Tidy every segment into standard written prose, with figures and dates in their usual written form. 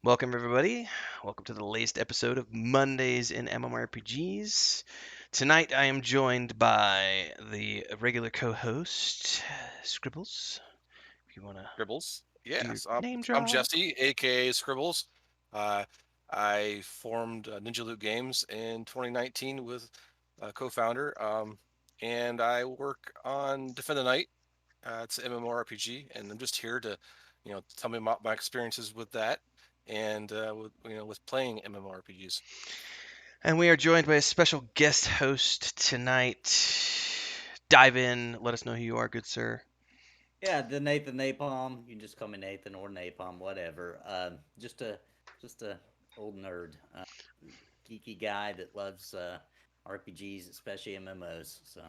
Welcome, everybody. Welcome to the latest episode of Mondays in MMORPGs. Tonight, I am joined by the regular co-host, Scribbles. If you want to Scribbles. do your Yes, name I'm drop. Jesse, aka Scribbles. Uh, I formed Ninja Loot Games in 2019 with a co-founder, and I work on Defend the Night. It's an MMORPG, and I'm just here to, tell me about my experiences with that, and with playing MMORPGs. And we are joined by a special guest host tonight. Dive in. Let us know who you are, good sir. Yeah, the Nathan Napalm. You can just call me Nathan or Napalm, whatever. Just a old nerd, geeky guy that loves RPGs, especially MMOs. So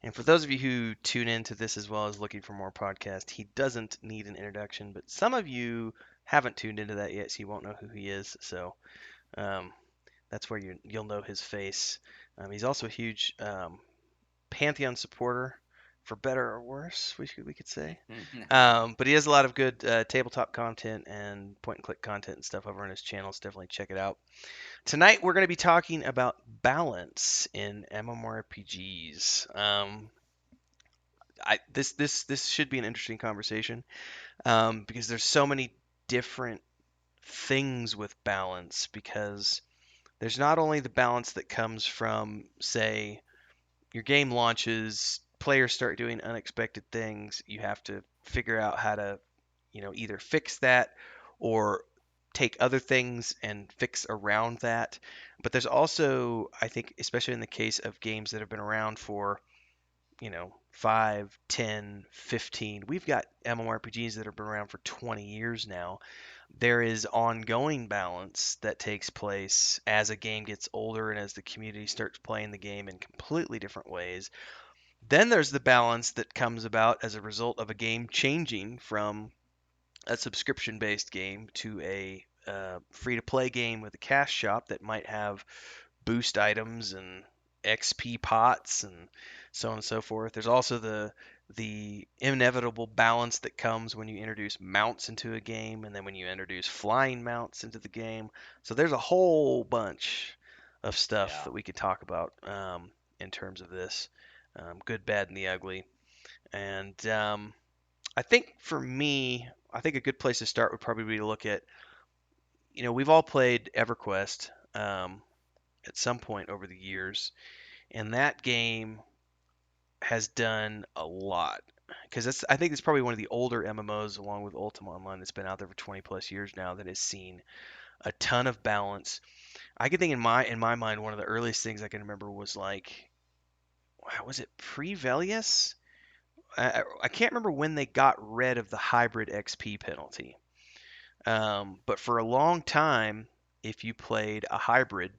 And for those of you who tune into this as well as looking for more podcast, he doesn't need an introduction, but some of you haven't tuned into that yet, so you won't know who he is. So um, that's where you'll know his face. He's also a huge Pantheon supporter, for better or worse, we could say. But he has a lot of good tabletop content and point and click content and stuff over on his channel, so definitely check it out. Tonight we're going to be talking about balance in MMORPGs. This should be an interesting conversation because there's so many different things with balance because there's not only the balance that comes from, say, your game launches, players start doing unexpected things. You have to figure out how to, either fix that or take other things and fix around that. But there's also, I think, especially in the case of games that have been around for, 5, 10, 15. We've got MMORPGs that have been around for 20 years now. There is ongoing balance that takes place as a game gets older and as the community starts playing the game in completely different ways. Then there's the balance that comes about as a result of a game changing from a subscription based game to a free to play game with a cash shop that might have boost items and XP pots and so on and so forth. There's also the inevitable balance that comes when you introduce mounts into a game and then when you introduce flying mounts into the game. So there's a whole bunch of stuff yeah, that we could talk about in terms of this, good, bad, and the ugly. And I think for me, I think a good place to start would probably be to look at, we've all played EverQuest at some point over the years, and that game has done a lot because I think it's probably one of the older MMOs along with Ultima Online that's been out there for 20 plus years now that has seen a ton of balance. I can think in my mind one of the earliest things I can remember was like, wow, was it pre-Velius? I can't remember when they got rid of the hybrid XP penalty. But for a long time, if you played a hybrid,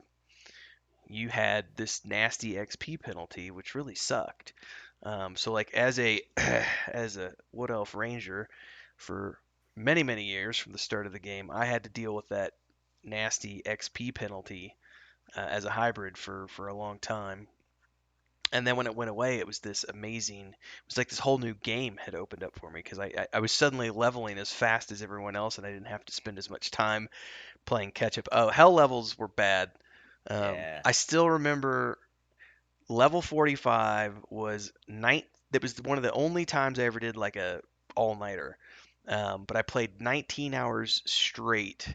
you had this nasty XP penalty, which really sucked. So like as a as a Wood Elf Ranger for many years from the start of the game, I had to deal with that nasty XP penalty as a hybrid for a long time. And then when it went away, it was this amazing. It was like this whole new game had opened up for me because I was suddenly leveling as fast as everyone else, and I didn't have to spend as much time playing catch up. Oh, hell levels were bad. yeah, I still remember level 45 was night. That was one of the only times I ever did like a all nighter. But I played 19 hours straight,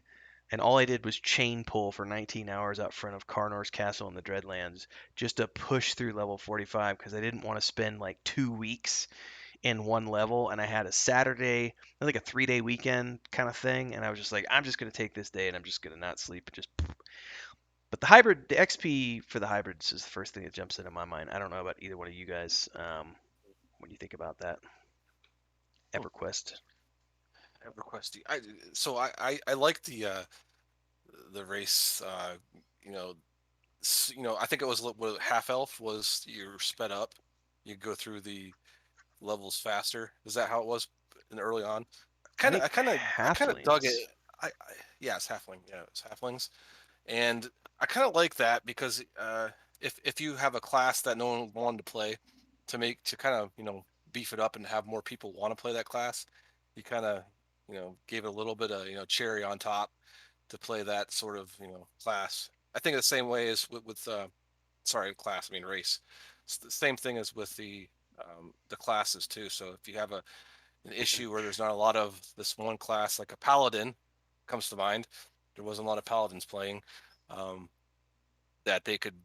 and all I did was chain pull for 19 hours out front of Karnor's Castle in the Dreadlands just to push through level 45 because I didn't want to spend like 2 weeks in one level, and I had a Saturday, like a 3 day weekend kind of thing, and I was just like, I'm just gonna take this day and I'm just gonna not sleep and just. But the XP for the hybrids is the first thing that jumps into my mind. I don't know about either one of you guys. When you think about that, Oh, EverQuest. EverQuest. I like the race. You know, I think it was what half elf was. You're sped up. You go through the levels faster. Is that how it was in early on? I Kind of, think I kind of dug it. halflings. Yeah, it's halfling. Yeah, it's halflings, and I kind of like that because if you have a class that no one wanted to play, to kind of beef it up and have more people want to play that class, you kind of gave it a little bit of cherry on top, to play that sort of class. I think the same way as with sorry, class, I mean race. It's the same thing as with the classes too. So if you have an issue where there's not a lot of this one class, like a paladin comes to mind, there wasn't a lot of paladins playing, um, that they could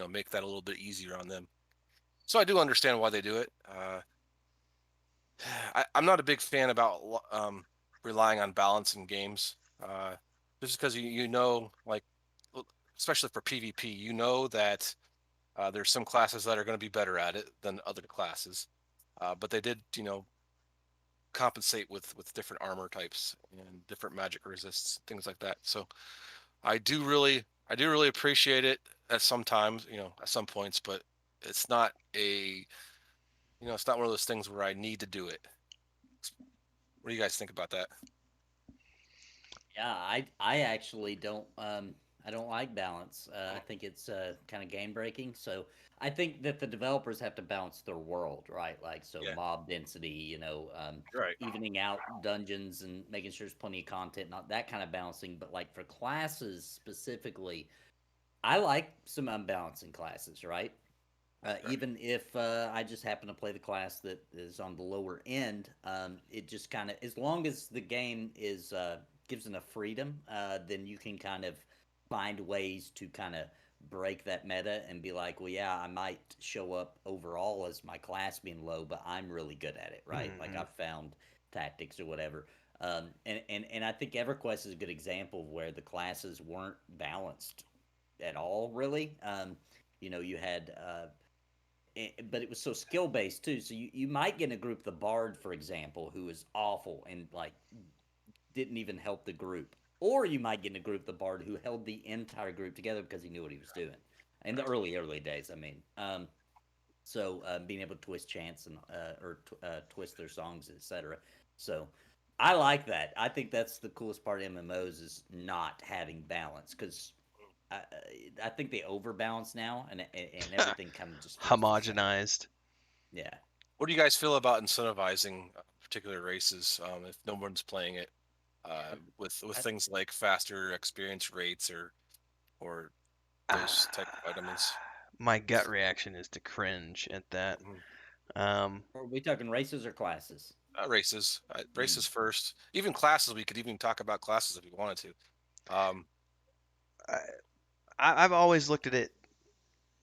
make that a little bit easier on them. So I do understand why they do it. I'm not a big fan about relying on balance in games, just because like, especially for PvP, that there's some classes that are going to be better at it than other classes, but they did compensate with different armor types and different magic resists, things like that. So I do really appreciate it at sometimes, at some points, but it's not it's not one of those things where I need to do it. What do you guys think about that? Yeah, I actually don't I don't like balance. I think it's kind of game breaking. So I think that the developers have to balance their world, right? Like so Yeah, mob density, right. evening out dungeons and making sure there's plenty of content, not that kind of balancing. But like for classes specifically, I like some unbalancing classes, right? Right. Even if I just happen to play the class that is on the lower end, it just kind of, as long as the game is gives enough freedom, then you can kind of find ways to kind of break that meta and be like, well, yeah, I might show up overall as my class being low, but I'm really good at it, right? Like Hmm. I've found tactics or whatever. And I think EverQuest is a good example of where the classes weren't balanced at all, really. You had but it was so skill based too. So you might get in a group, the Bard, for example, who is awful and like didn't even help the group. Or you might get in a group, the Bard, who held the entire group together because he knew what he was doing. In the Right. early days, I mean. So being able to twist chants and twist their songs, etc. So I like that. I think that's the coolest part of MMOs is not having balance because I, I think they overbalance now and everything kind of just feels the same. Homogenized. Yeah. What do you guys feel about incentivizing particular races if no one's playing it, with I, things like faster experience rates or those type of items? My gut reaction is to cringe at that. Mhm. Um, are we talking races or classes? Races Mm. first. Even classes, we could even talk about classes if we wanted to. I, I've always looked at it.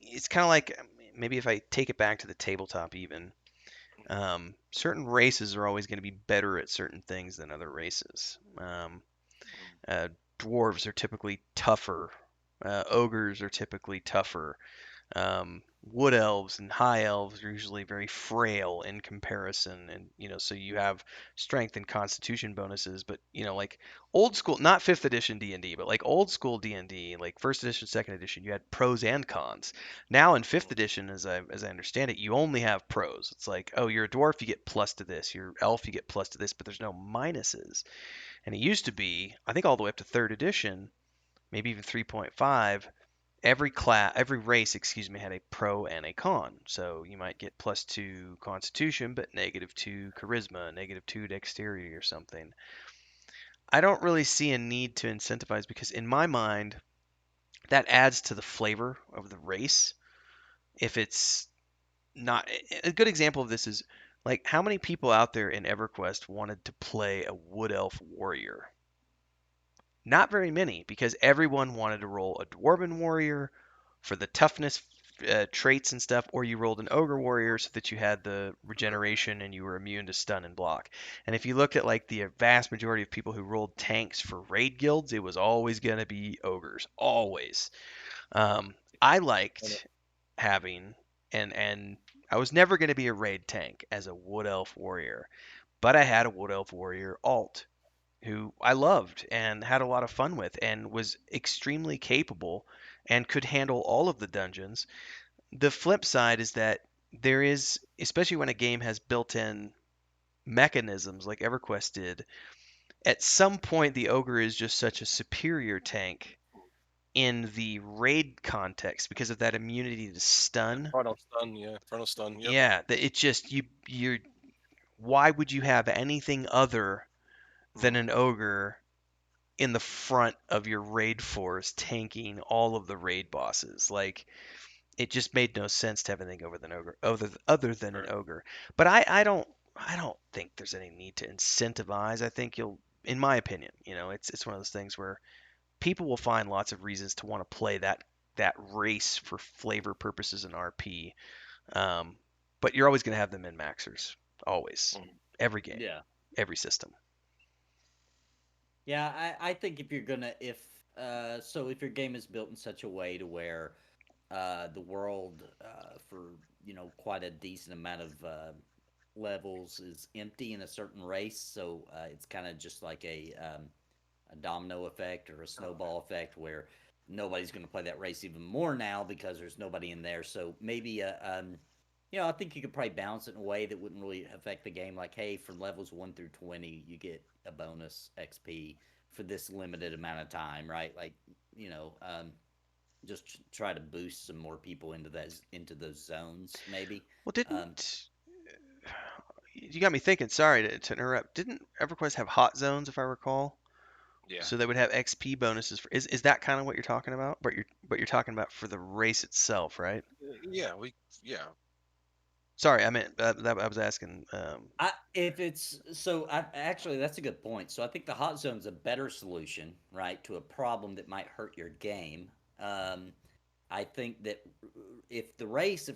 It's kind of like maybe if I take it back to the tabletop, even certain races are always going to be better at certain things than other races. Uh, Dwarves are typically tougher. Ogres are typically tougher. Wood elves and high elves are usually very frail in comparison, and so you have strength and constitution bonuses. But like old school, not fifth edition D&D, but like old school D&D, like first edition, second edition, you had pros and cons. Now in fifth edition, as I understand it, you only have pros. It's like, oh, you're a dwarf, you get plus to this. You're elf, you get plus to this, but there's no minuses. And it used to be, I think, all the way up to third edition, maybe even 3.5, every race, excuse me, had a pro and a con. So you might get +2 constitution but -2 charisma, -2 dexterity or something. I don't really see a need to incentivize because in my mind that adds to the flavor of the race. If it's not a good example of this is like how many people out there in EverQuest wanted to play a wood elf warrior? Not very many, because everyone wanted to roll a dwarven warrior for the toughness traits and stuff, or you rolled an ogre warrior so that you had the regeneration and you were immune to stun and block. And if you look at like the vast majority of people who rolled tanks for raid guilds, it was always going to be ogres, always. I liked having and I was never going to be a raid tank as a wood elf warrior, but I had a wood elf warrior alt who I loved and had a lot of fun with and was extremely capable and could handle all of the dungeons. The flip side is that there is, especially when a game has built in mechanisms like EverQuest did, at some point the ogre is just such a superior tank in the raid context because of that immunity to Yeah, stun. frontal stun. Yeah, frontal stun. Yep. Yeah, that it just you why would you have anything other than Hmm. an ogre in the front of your raid force tanking all of the raid bosses. Like it just made no sense to have anything over than ogre other than an Right. ogre. But I don't think there's any need to incentivize. I think you'll, in my opinion, it's one of those things where people will find lots of reasons to want to play that race for flavor purposes in RP. Um, but you're always going to have the min maxers, always, Mhm. every game, Yeah. every system. Yeah, I think if you're gonna if so if your game is built in such a way to where the world for quite a decent amount of levels is empty in a certain race, so it's kind of just like a domino effect or a snowball effect where nobody's going to play that race even more now because there's nobody in there. So maybe I think you could probably balance it in a way that wouldn't really affect the game. Like, hey, from levels 1 through 20, you get a bonus XP for this limited amount of time, right? Like, you know, um, just try to boost some more people into those zones, maybe. Well, Um, didn't you got me thinking? Sorry to interrupt. Didn't EverQuest have hot zones, if I recall? Yeah. So they would have XP bonuses for, is that kind of what you're talking about? But you're talking about for the race itself, right? Yeah. Yeah. Sorry, I meant that I was asking. if it's so, actually that's a good point. So I think the hot zone's a better solution, right, to a problem that might hurt your game. Um, I think that if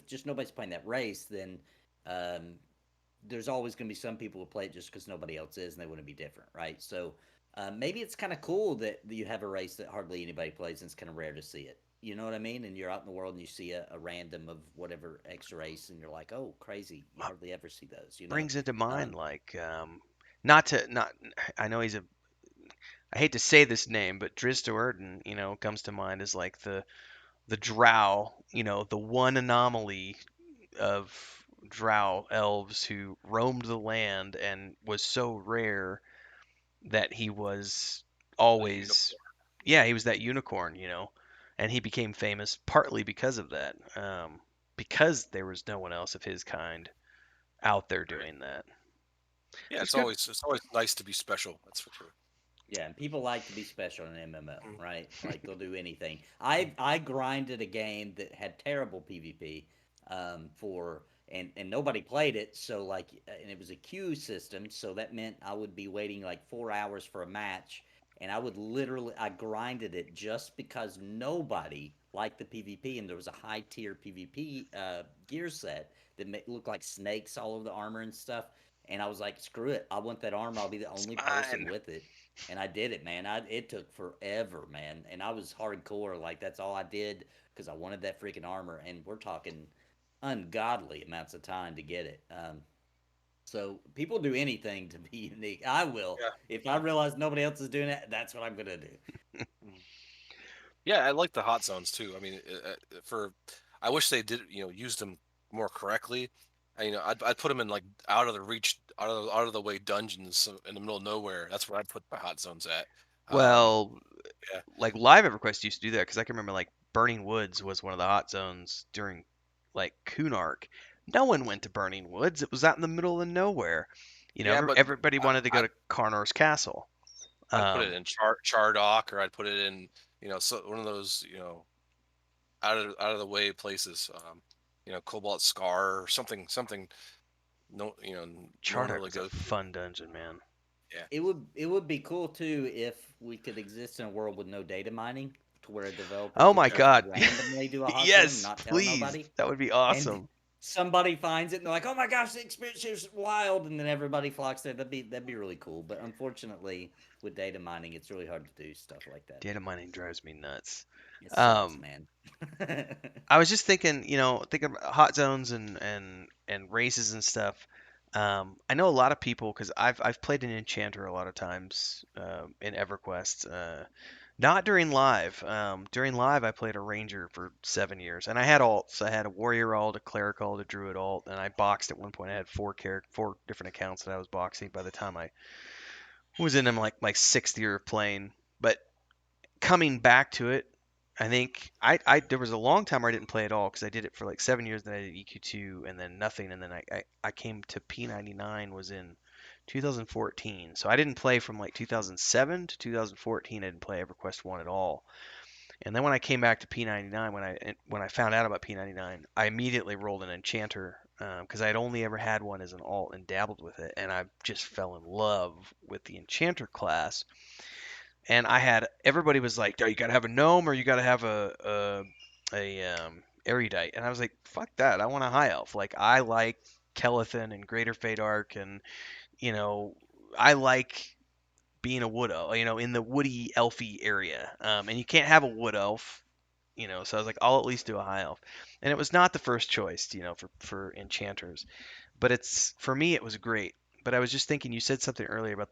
just nobody's playing that race, then um, there's always going to be some people who play it just because nobody else is, and they want to be different, right? So maybe it's kind of cool that you have a race that hardly anybody plays, and it's kind of rare to see it. You know what I mean? And you're out in the world and you see a random of whatever X race, and you're like, oh, crazy! You hardly ever see those. Brings into mind Um, like not to not I know he's a I hate to say this name, but Driz Do'Urden, comes to mind as like the drow, the one anomaly of drow elves who roamed the land and was so rare that he was A always, unicorn. yeah, he was that unicorn, and he became famous partly because of that, because there was no one else of his kind out there Right. doing that. Yeah. It's good. It's always nice to be special. That's for sure. Yeah, and people like to be special in an MMO, Mhm. right? Like they'll do anything. I grinded a game that had terrible PvP for and nobody played it, so like and it was a queue system, so that meant I would be waiting like 4 hours for a match, and I grinded it just because nobody liked the PvP, and there was a high tier PvP gear set that looked like snakes all over the armor and stuff. And I was like, screw it. I want that armor. I'll be the It's only person mine. with it, and I did it, man. It took forever, man, and I was hardcore. Like that's all I did because I wanted that freaking armor, and we're talking ungodly amounts of time to get it. So people do anything to be unique. I will Yeah. if I realize nobody else is doing it. That's what I'm gonna do. Mhm. Yeah. I like the hot zones too. I mean, I wish they did, used them more correctly. I'd put them in like out of the reach, out of the way dungeons in the middle of nowhere. That's where I'd put my hot zones at. Um, Well, yeah. like Live EverQuest used to do that because I can remember like Burning Woods was one of the hot zones during like Kunark. No one went to Burning Woods. It was out in the middle of nowhere. Yeah, but Everybody I, wanted to go I'd to Karnor's castle. I'd put it Um, in Chardock, or I'd put it in, so one of those, out of the way places. Cobalt Scar or something. No, no one Chardock really was a goes to. fun dungeon, man. Yeah. It would be cool too if we could exist in a world with no data mining, to where a developer Oh could my Yeah. just God. randomly do a hot zone and Yes, not tell please. nobody. That would be And awesome. somebody finds it and they're like, "Oh my gosh, the experience is wild!" And then everybody flocks there. That'd be really cool. But unfortunately, with data mining, it's really hard to do stuff like that. Data mining drives me nuts. It sucks, Um, man. I was just thinking, thinking about hot zones and races and stuff. I know a lot of people because I've played an enchanter a lot of times in EverQuest. Not during live. During live, I played a ranger for 7 years, and I had alts. I had a warrior alt, a cleric alt, a druid alt, and I boxed at one point. I had four different accounts that I was boxing by the time I was in like my sixth year of playing. But coming back to it, I think I there was a long time where I didn't play at all because I did it for like 7 years. Then I did EQ2 and then nothing, and then I came to P99 was in 2014. So I didn't play from like 2007 to 2014. I didn't play EverQuest 1 at all. And then when I came back to P99, when I found out about P99, I immediately rolled an enchanter because I'd only ever had one as an alt and dabbled with it, and I just fell in love with the enchanter class. And I had everybody was like, "Oh, you gotta have a gnome or you gotta have a erudite," and I was like, "Fuck that! I want a high elf. Like I like Kelethin and Greater Fate Arc, and you know, I like being a wood elf, in the woody elfy area. And you can't have a wood elf, So I was like, I'll at least do a high elf, and it was not the first choice, for enchanters, but it's for me it was great. But I was just thinking, you said something earlier about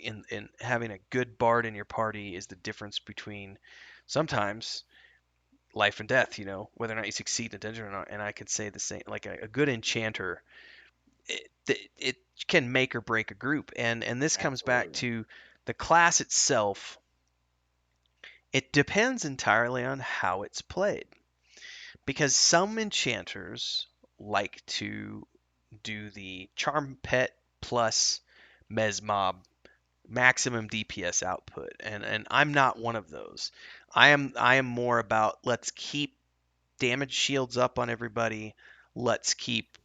in having a good bard in your party is the difference between sometimes life and death, whether or not you succeed in a dungeon or not. And I could say the same, like a good enchanter, it can make or break a group. And this comes back Absolutely. to the class itself. It depends entirely on how it's played, because some enchanters like to do the charm pet plus mesmob maximum DPS output, and I'm not one of those. I am more about, let's keep damage shields up on everybody. Let's keep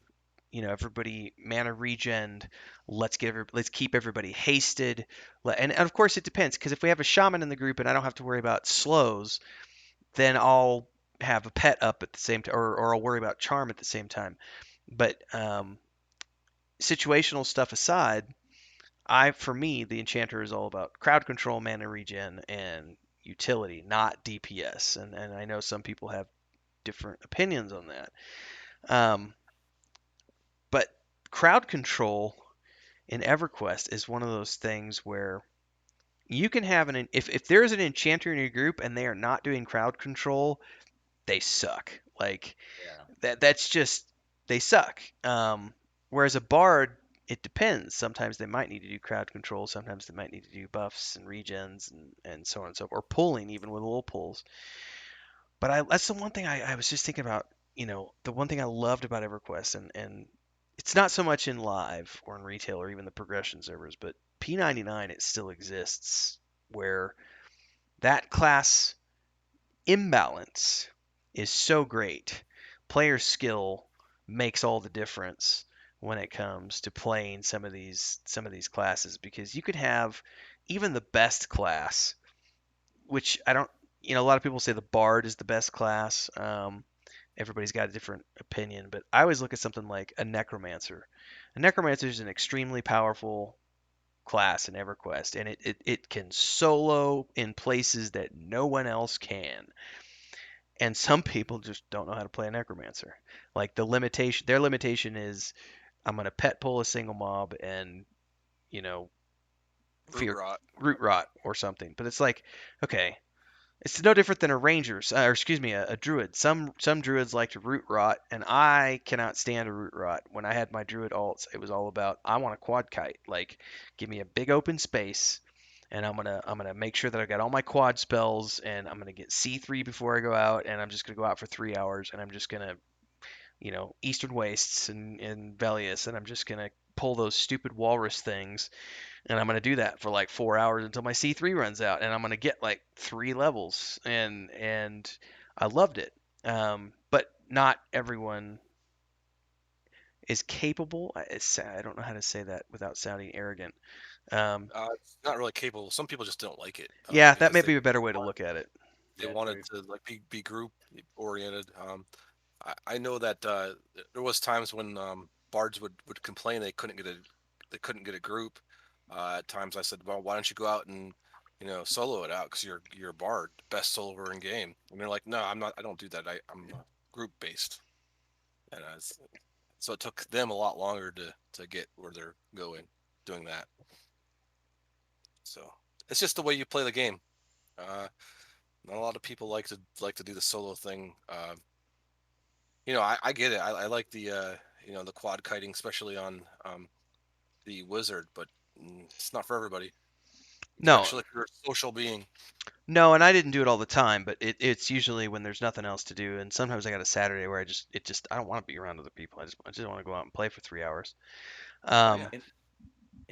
everybody mana regen. Let's keep everybody hasted. And of course it depends, because if we have a shaman in the group and I don't have to worry about slows, then I'll have a pet up at the same time, or I'll worry about charm at the same time. But situational stuff aside, for me, the enchanter is all about crowd control, mana regen, and utility, not DPS. And I know some people have different opinions on that. Um, but crowd control in EverQuest is one of those things where you can have if there's an enchanter in your group and they are not doing crowd control, they suck. Like Yeah. that's just, they suck. Whereas a bard, it depends. Sometimes they might need to do crowd control. Sometimes they might need to do buffs and regens and so on and so forth, or pulling even with little pulls. But that's the one thing I was just thinking about. The one thing I loved about EverQuest, and it's not so much in live or in retail or even the progression servers, but P99 it still exists, where that class imbalance is so great. Player skill makes all the difference when it comes to playing some of these classes, because you could have even the best class, which I don't, a lot of people say the bard is the best class. Everybody's got a different opinion, but I always look at something like a necromancer. A necromancer is an extremely powerful class in EverQuest, and it can solo in places that no one else can. And some people just don't know how to play a necromancer. Like their limitation is, I'm gonna pet pull a single mob and you know Root fear rot. root rot or something. But it's like, okay, it's no different than a ranger, or excuse me, a druid. Some druids like to root rot, and I cannot stand a root rot. When I had my druid alts, it was all about, I want a quad kite. Like, give me a big open space, and I'm gonna make sure that I've got all my quad spells, and I'm gonna get C3 before I go out, and I'm just gonna go out for 3 hours, and I'm just gonna Eastern Wastes and Velius, and I'm just gonna pull those stupid walrus things, and I'm gonna do that for like 4 hours until my C3 runs out, and I'm gonna get like 3 levels, and I loved it. But not everyone is capable. I don't know how to say that without sounding arrogant. Um, It's not really capable. Some people just don't like it yeah, that because may be a better way to look at it. they Yeah. wanted True. to like be group oriented. I know that there was times when bards would complain they couldn't get a group. At times I said, well, why don't you go out and solo it out, because you're a bard, best soloer in game. And they're like, no, I'm not. I don't do that. I'm group based, and so it took them a lot longer to get where they're going doing that. So it's just the way you play the game. Uh, Not a lot of people like to do the solo thing. I get it. I like the quad kiting, especially on the wizard, but it's not for everybody. No, Especially if you're a social being. no, and I didn't do it all the time, but it's usually when there's nothing else to do, and sometimes I got a Saturday where I don't want to be around other people. I just want to go out and play for 3 hours. Oh yeah. Um,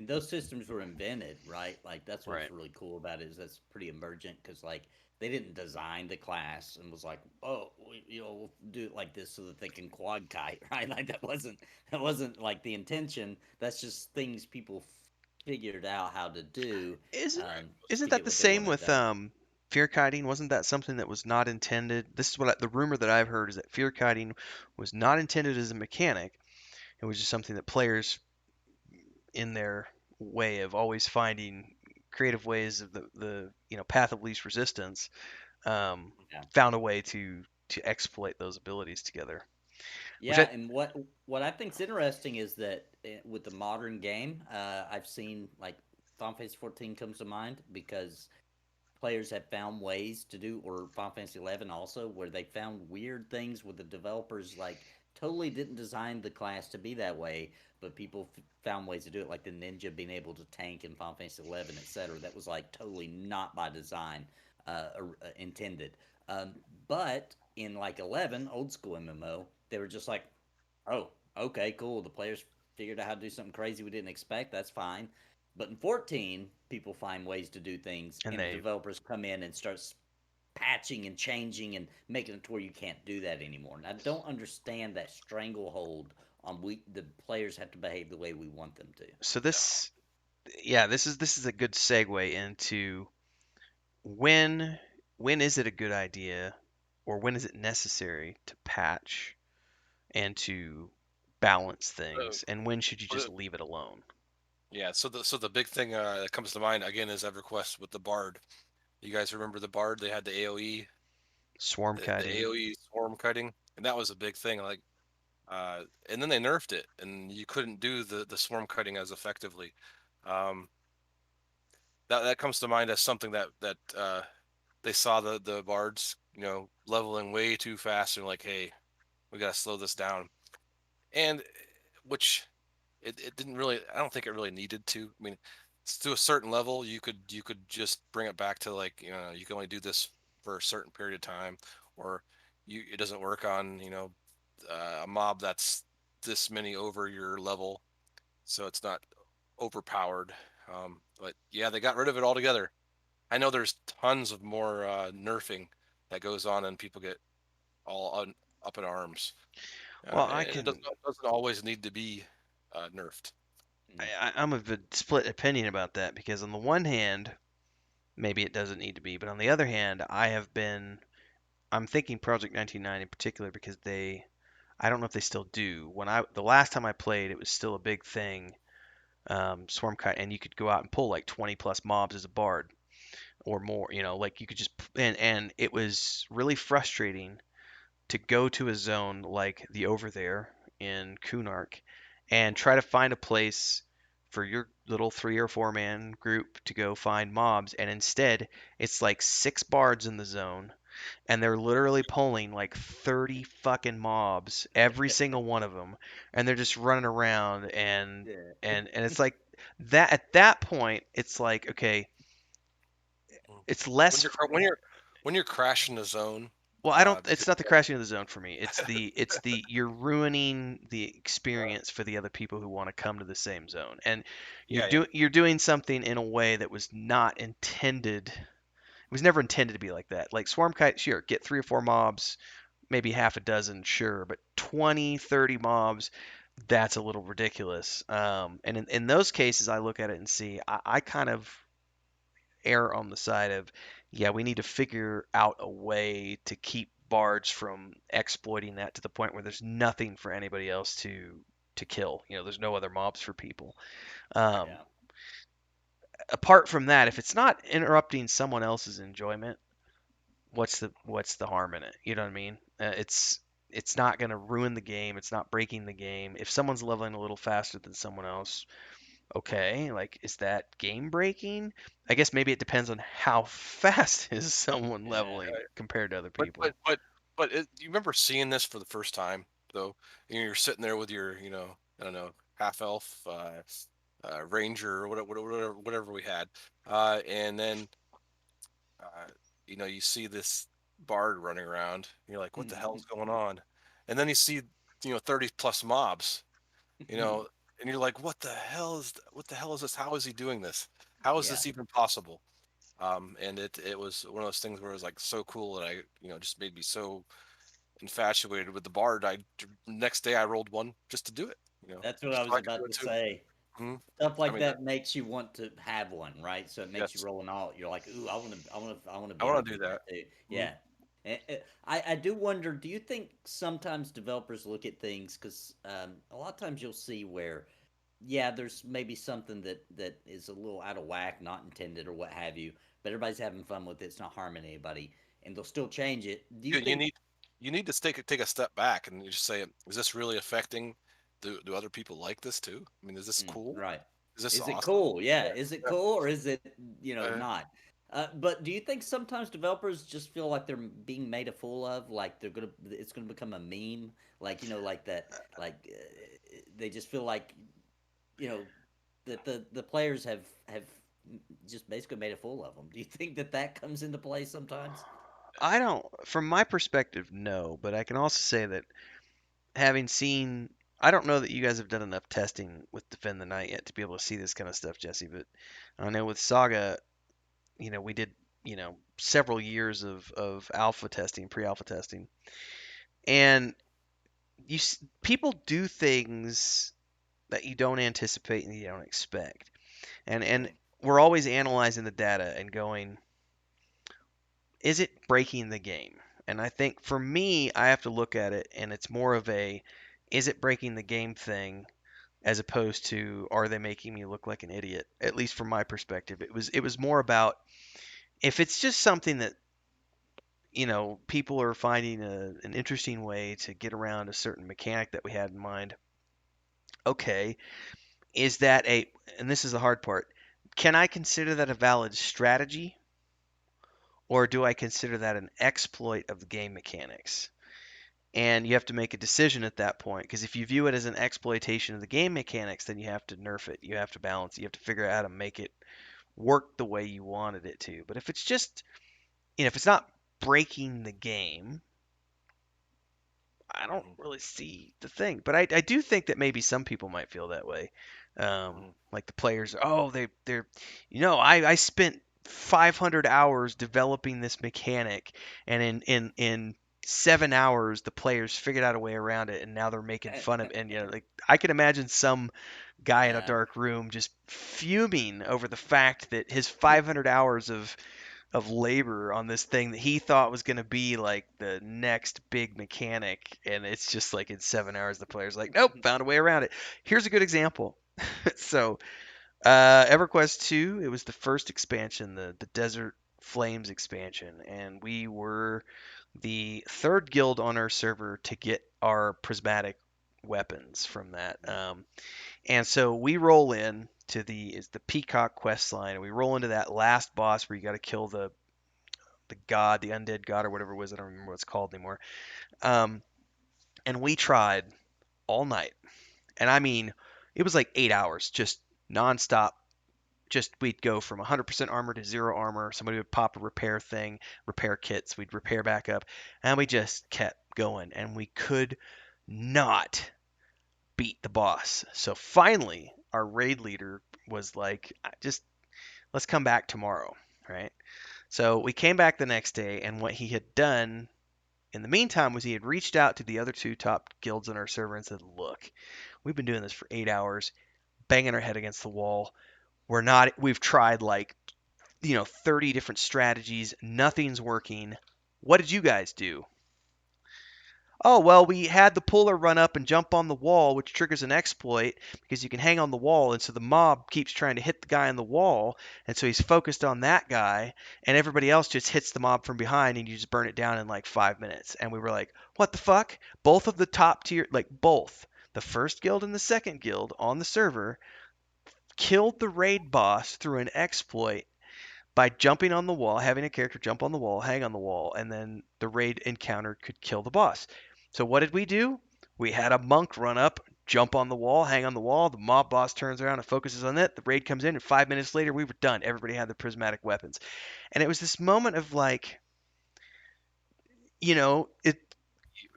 And those systems were invented, right? Like that's what's Right. really cool about it is that's pretty emergent because like they didn't design the class and was like, oh, we'll do it like this so that they can quad kite, right? Like that wasn't like the intention. That's just things people figured out how to do Isn't to isn't that get the what they same wanted with done. fear kiting? Wasn't that something that was not intended? This is the rumor that I've heard is that fear kiting was not intended as a mechanic. It was just something that players, in their way of always finding creative ways of the path of least resistance, um, Yeah. found a way to exploit those abilities together. Which Yeah, I and what I think's interesting is that with the modern game, I've seen like Final Fantasy 14 comes to mind because players have found ways to do, or Final Fantasy 11 also, where they found weird things where the developers like totally didn't design the class to be that way, but people found ways to do it, like the ninja being able to tank in Final Fantasy 11, etc. That was like totally not by design intended. Um, but in like 11, old school MMO, they were just like, oh, okay, cool. The players figured out how to do something crazy we didn't expect. That's fine. But in 14, people find ways to do things, and and the they developers come in and start patching and changing and making it to where you can't do that anymore. And I don't understand that stranglehold on the players have to behave the way we want them to. so Yeah. this yeah, this is a good segue into when when is it a good idea or when is it necessary to patch and to balance Uh, things, and when should you just but leave it alone? yeah. So the big thing that comes to mind again is EverQuest with the Bard. You guys remember the Bard? They had the AOE, Swarm the kiting. AOE swarm kiting, and that was a big thing. Like, and then they nerfed it, and you couldn't do the swarm kiting as effectively. Um, that comes to mind as something that they saw the Bards, leveling way too fast, and like, hey, we gotta slow this down. And which it didn't really. I don't think it really needed to. I mean, to a certain level, you could just bring it back to like, you can only do this for a certain period of time, or it doesn't work on a mob that's this many over your level, so it's not overpowered. But yeah, they got rid of it altogether. I know there's tons of more nerfing that goes on, and people get up in arms. Well, And it doesn't always need to be nerfed. Mm. I'm of a split opinion about that because on the one hand, maybe it doesn't need to be, but on the other hand, I'm thinking Project 99 in particular because I don't know if they still do. The last time I played, it was still a big thing, swarm kite, and you could go out and pull like 20 plus mobs as a bard or more. Like you could just and it was really frustrating to go to a zone like the Over There in Kunark and try to find a place for your little 3 or 4 man group to go find mobs, and instead it's like 6 bards in the zone, and they're literally pulling like 30 fucking mobs, every single one of them, and they're just running around and Yeah. and it's like that at that point it's like okay, Mm. it's When less. you're when you're crashing the zone, Well, I don't. It's because not the crashing of the zone for me. It's the you're ruining the experience for the other people who want to come to the same zone, and yeah, yeah, you're doing something in a way that was not intended. It was never intended to be like that. Like Swarm Kite, sure, get 3 or 4 mobs, maybe half a dozen, sure, but 20, 30 mobs, that's a little ridiculous. And in those cases, I look at it and see, I kind of err on the side of, yeah, we need to figure out a way to keep bards from exploiting that to the point where there's nothing for anybody else to kill. There's no other mobs for people. Um, Yeah. Apart from that, if it's not interrupting someone else's enjoyment, what's the harm in it? You know what I mean? It's not going to ruin the game. It's not breaking the game. If someone's leveling a little faster than someone else, okay, like is that game breaking? I guess maybe it depends on how fast is someone Yeah. leveling compared to other but but people. but but you remember seeing this for the first time though? You're sitting there with your, I don't know, half elf, ranger, or whatever we had, and then uh, you see this bard running around. You're like, what the hell's going on? And then you see 30 plus mobs. You know, and you're like, what the hell is this? How is he doing this? How is Yeah, this even possible? And it was one of those things where it was like so cool that I, just made me so infatuated with the bard. Next day I rolled one just to do it, that's what I just so was I could do about it to too. say. Hmm. Stuff I like mean, that makes you want to have one, right? So it makes you yes, roll an alt. You're like, ooh, I want to I be able want to to do do that. that too. Hmm. Yeah. I do wonder. Do you think sometimes developers look at things because a lot of times you'll see where, yeah, there's maybe something that is a little out of whack, not intended or what have you, but everybody's having fun with it. It's not harming anybody, and they'll still change it. Do you You, you think? need you need to take a step back and you just say, is this really affecting? Do other people like this too? I mean, is this cool? Right. Is this Is it awesome? cool? Yeah. Is it Yeah. cool or is it, Uh, not? But do you think sometimes developers just feel like they're being made a fool of? Like it's gonna become a meme? Like, like that, like they just feel like, you know, that the players have just basically made a fool of them. Do you think that comes into play sometimes? I don't, from my perspective, no, but I can also say that having seen, I don't know that you guys have done enough testing with Defend the Night yet to be able to see this kind of stuff, Jesse, but I know with Saga, we did, several years of alpha testing, pre-alpha testing, and people do things that you don't anticipate and you don't expect. And mm, we're always analyzing the data and going, is it breaking the game? And I think for me, I have to look at it and it's more of a is it breaking the game thing as opposed to are they making me look like an idiot? At least from my perspective, it was more about if it's just something that people are finding an interesting way to get around a certain mechanic that we had in mind. Okay, is that and this is the hard part, can I consider that a valid strategy or do I consider that an exploit of the game mechanics? And you have to make a decision at that point because if you view it as an exploitation of the game mechanics, then you have to nerf it. You have to balance it. You have to figure out how to make it work the way you wanted it to. But if it's just, if it's not breaking the game, I don't mhm, really see the thing. But I do think that maybe some people might feel that way. mhm, Like the players, oh, I spent 500 hours developing this mechanic, and in 7 hours the players figured out a way around it, and now they're making fun of. And like I can imagine some guy in a Yeah. dark room just fuming over the fact that his 500 hours of labor on this thing that he thought was going to be like the next big mechanic, and it's just like in 7 hours the player's like, nope, found a way around it. Here's a good example. So EverQuest 2, it was the first expansion, the Desert Flames expansion, and we were the third guild on our server to get our prismatic weapons from that. And so we roll in to the Peacock quest line, and we roll into that last boss where you got to kill the god, the undead god, or whatever it was. I don't remember what it's called anymore. Um, and we tried all night, and I mean, it was like 8 hours, just nonstop. Just we'd go from 100% armor to zero armor. Somebody would pop a repair thing, repair kits. We'd repair back up, and we just kept going, and we could not beat the boss. So finally, our raid leader was like, just let's come back tomorrow, right? So we came back the next day, and what he had done in the meantime was he had reached out to the other two top guilds on our server and said, look, we've been doing this for 8 hours, banging our head against the wall. We've tried like, 30 different strategies. Nothing's working. What did you guys do? Oh, well, we had the puller run up and jump on the wall, which triggers an exploit because you can hang on the wall. And so the mob keeps trying to hit the guy on the wall. And so he's focused on that guy. And everybody else just hits the mob from behind and you just burn it down in like 5 minutes. And we were like, what the fuck? Both of the top tier, like both the first guild and the second guild on the server killed the raid boss through an exploit by jumping on the wall, having a character jump on the wall, hang on the wall, and then the raid encounter could kill the boss. So what did we do? We had a monk run up, jump on the wall, hang on the wall. The mob boss turns around and focuses on it. The raid comes in, and 5 minutes later, we were done. Everybody had their prismatic weapons, and it was this moment of like, it.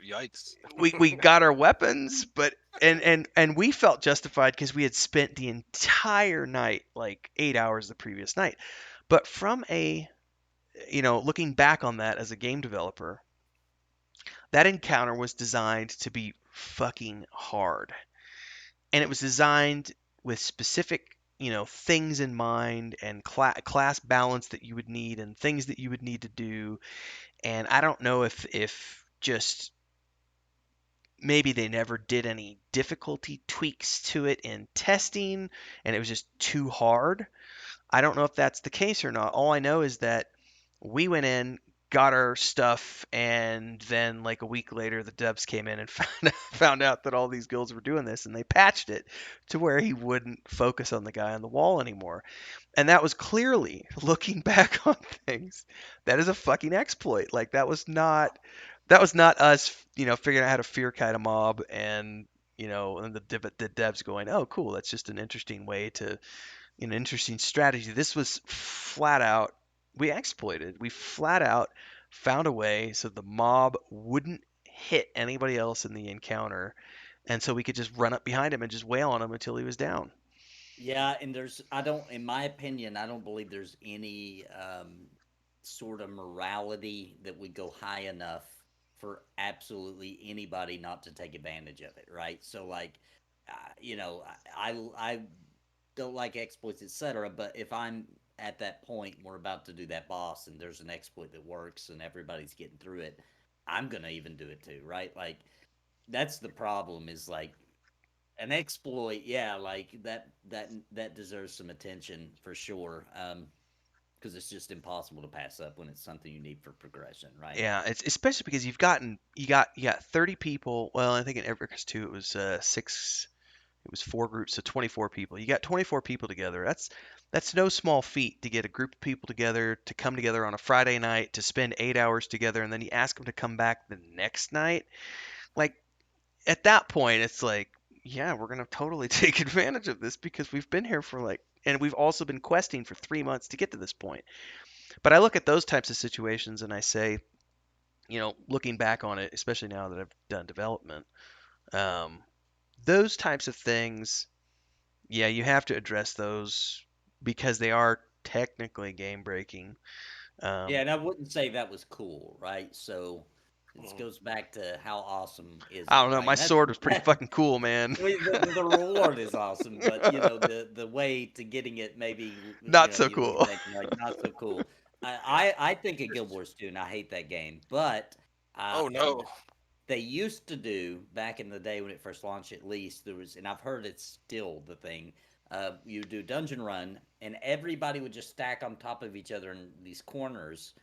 Yikes. we got our weapons, but and we felt justified because we had spent the entire night, like 8 hours the previous night. But from a, looking back on that as a game developer, that encounter was designed to be fucking hard. And it was designed with specific, things in mind, and class balance that you would need, and things that you would need to do. And I don't know if just maybe they never did any difficulty tweaks to it in testing and it was just too hard. I don't know if that's the case or not. All I know is that we went in, got our stuff, and then like a week later, the devs came in and found out that all these guilds were doing this, and they patched it to where he wouldn't focus on the guy on the wall anymore. And that was clearly, looking back on things, that is a fucking exploit. Like that was not us, figuring out how to fear kite a mob, and the devs going, oh cool, that's just an interesting way to, interesting strategy. This was flat out, we exploited. We flat out found a way so the mob wouldn't hit anybody else in the encounter, and so we could just run up behind him and just wail on him until he was down. Yeah, and I don't, in my opinion, I don't believe there's any sort of morality that would go high enough for absolutely anybody not to take advantage of it, right? So, like, I don't like exploits, etc. But if I'm at that point, we're about to do that boss, and there's an exploit that works, and everybody's getting through it, I'm gonna even do it too, right? Like, that's the problem. Is like an exploit, yeah, like that deserves some attention for sure. Because it's just impossible to pass up when it's something you need for progression, right? Yeah, it's especially because you got 30 people. Well, I think in Everest 2 it was six. It was four groups, so 24 people. You got 24 people together. That's no small feat to get a group of people together to come together on a Friday night to spend 8 hours together, and then you ask them to come back the next night. Like at that point, it's like, yeah, we're gonna totally take advantage of this because we've been here for like, and we've also been questing for 3 months to get to this point. But I look at those types of situations and I say, looking back on it, especially now that I've done development, um, those types of things, yeah, you have to address those because they are technically game breaking. Yeah, Um, and I wouldn't say that was cool, right? So this Mhm. goes back to how awesome is I it, don't know, right? my And sword was pretty that's fucking cool, man. I mean, the reward is awesome, but the way to getting it, maybe Not so you look at cool. that and you're like, not so cool. I think of Guild Wars 2, and I hate that game, but Oh no. they used to do back in the day when it first launched. At least there was, and I've heard it's still the thing. You do dungeon run, and everybody would just stack on top of each other in these corners,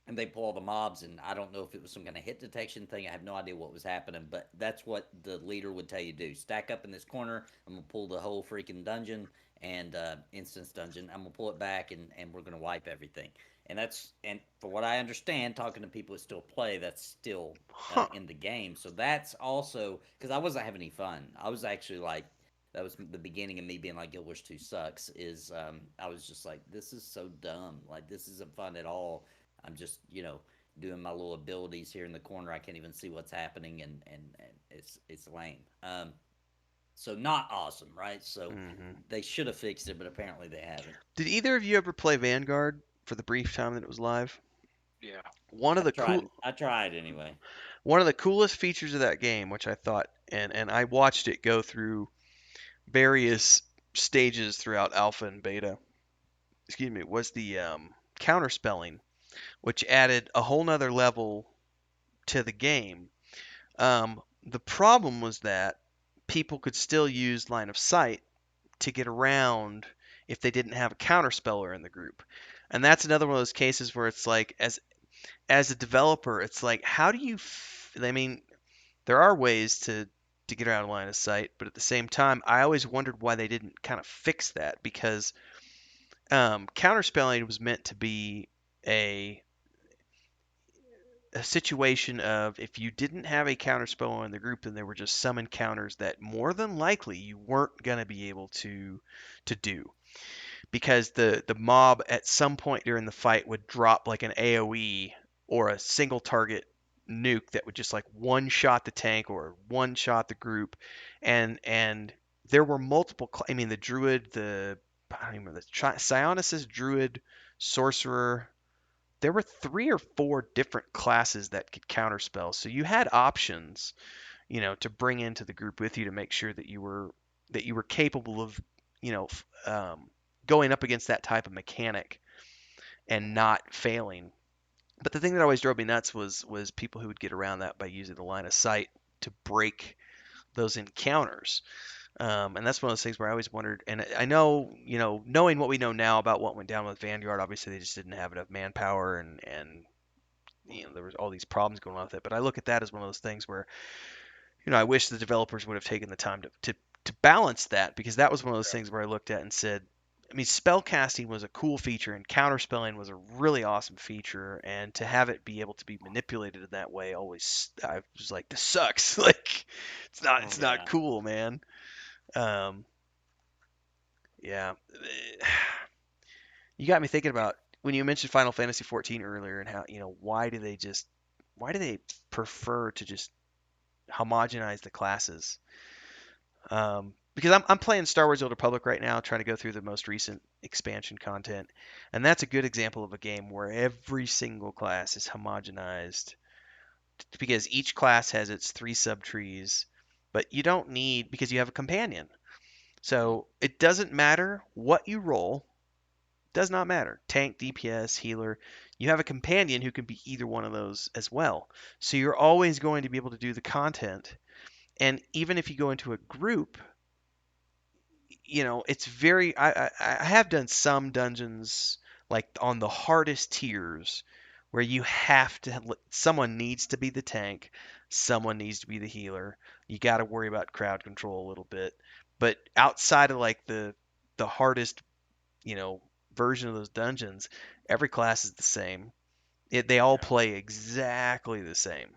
and they pull all the mobs. And I don't know if it was some kind of hit detection thing. I have no idea what was happening, but that's what the leader would tell you to do. Stack up in this corner. I'm gonna pull the whole freaking dungeon and instance dungeon. I'm gonna pull it back, and we're gonna wipe everything. And for what I understand, talking to people who still play, that's still Huh. in the game. So that's also because I wasn't having any fun. I was actually like, that was the beginning of me being like, Guild Wars 2 sucks. Is I was just like, this is so dumb. Like, this isn't fun at all. I'm just, doing my little abilities here in the corner. I can't even see what's happening, and it's lame. So not awesome, right? So Hmm. they should have fixed it, but apparently they haven't. Did either of you ever play Vanguard for the brief time that it was live? Yeah. One of the cool, I tried anyway. one of the coolest features of that game, which I thought, and I watched it go through various stages throughout alpha and beta. Excuse me, was the counter spelling, which added a whole nother level to the game. The problem was that people could still use line of sight to get around if they didn't have a counterspeller in the group. And that's another one of those cases where it's like, as a developer, it's like, how do you? I mean, there are ways to get around line of sight, but at the same time, I always wondered why they didn't kind of fix that because counterspelling was meant to be a a situation of if you didn't have a counterspell in the group, then there were just some encounters that more than likely you weren't going to be able to do because the mob at some point during the fight would drop like an AoE or a single target nuke that would just like one shot the tank or one shot the group, and there were multiple. I mean, the druid, the I don't even remember the psionicist, druid, sorcerer. There were three or four different classes that could counterspell, so you had options, to bring into the group with you to make sure that you were capable of, you know, going up against that type of mechanic and not failing. But the thing that always drove me nuts was people who would get around that by using the line of sight to break those encounters. And that's one of those things where I always wondered. And I know, knowing what we know now about what went down with Vanguard, obviously they just didn't have enough manpower, and there was all these problems going on with it. But I look at that as one of those things where, I wish the developers would have taken the time to balance that, because that was one of those things where I looked at and said, I mean, spell casting was a cool feature and counterspelling was a really awesome feature, and to have it be able to be manipulated in that way, always I was like, this sucks. Like, it's not Yeah. cool, man. Um, yeah, you got me thinking about when you mentioned Final Fantasy 14 earlier, and how, why do they prefer to just homogenize the classes? Because I'm playing Star Wars: Old Republic right now, trying to go through the most recent expansion content, and that's a good example of a game where every single class is homogenized, because each class has its three subtrees, but you don't need, because you have a companion. So it doesn't matter what you roll, does not matter. Tank, DPS, healer, you have a companion who can be either one of those as well. So you're always going to be able to do the content. And even if you go into a group, it's very. I have done some dungeons like on the hardest tiers where you have to. Someone needs to be the tank, someone needs to be the healer. You got to worry about crowd control a little bit, but outside of like the hardest, version of those dungeons, every class is the same. They all Yeah. play exactly the same,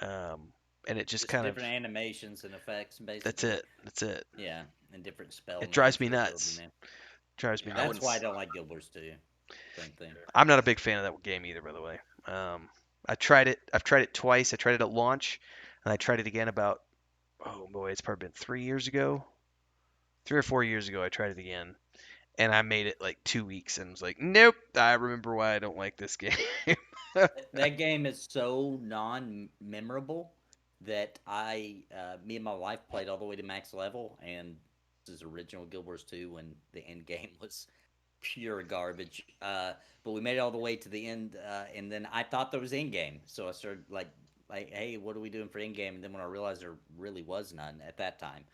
um, and it just Just kind of. different animations and effects, That's basically. it. That's it. Yeah, and different spell It drives names me for ability nuts. name. Drives me Yeah, I That's wouldn't. why I nuts. don't like Guild Wars 2. Same thing. I'm not a big fan of that game either, by the way. I tried it. I've tried it twice. I tried it at launch, and I tried it again about, oh boy, it's probably been 3 years ago, 3 or 4 years ago. I tried it again, and I made it like 2 weeks, and was like, nope. I remember why I don't like this game. That game is so non-memorable that me and my wife played all the way to max level, and this is original Guild Wars 2 when the end game was pure garbage. But we made it all the way to the end, and then I thought there was end game, so I started like, hey, what are we doing for end game? And then when I realized there really was none at that time,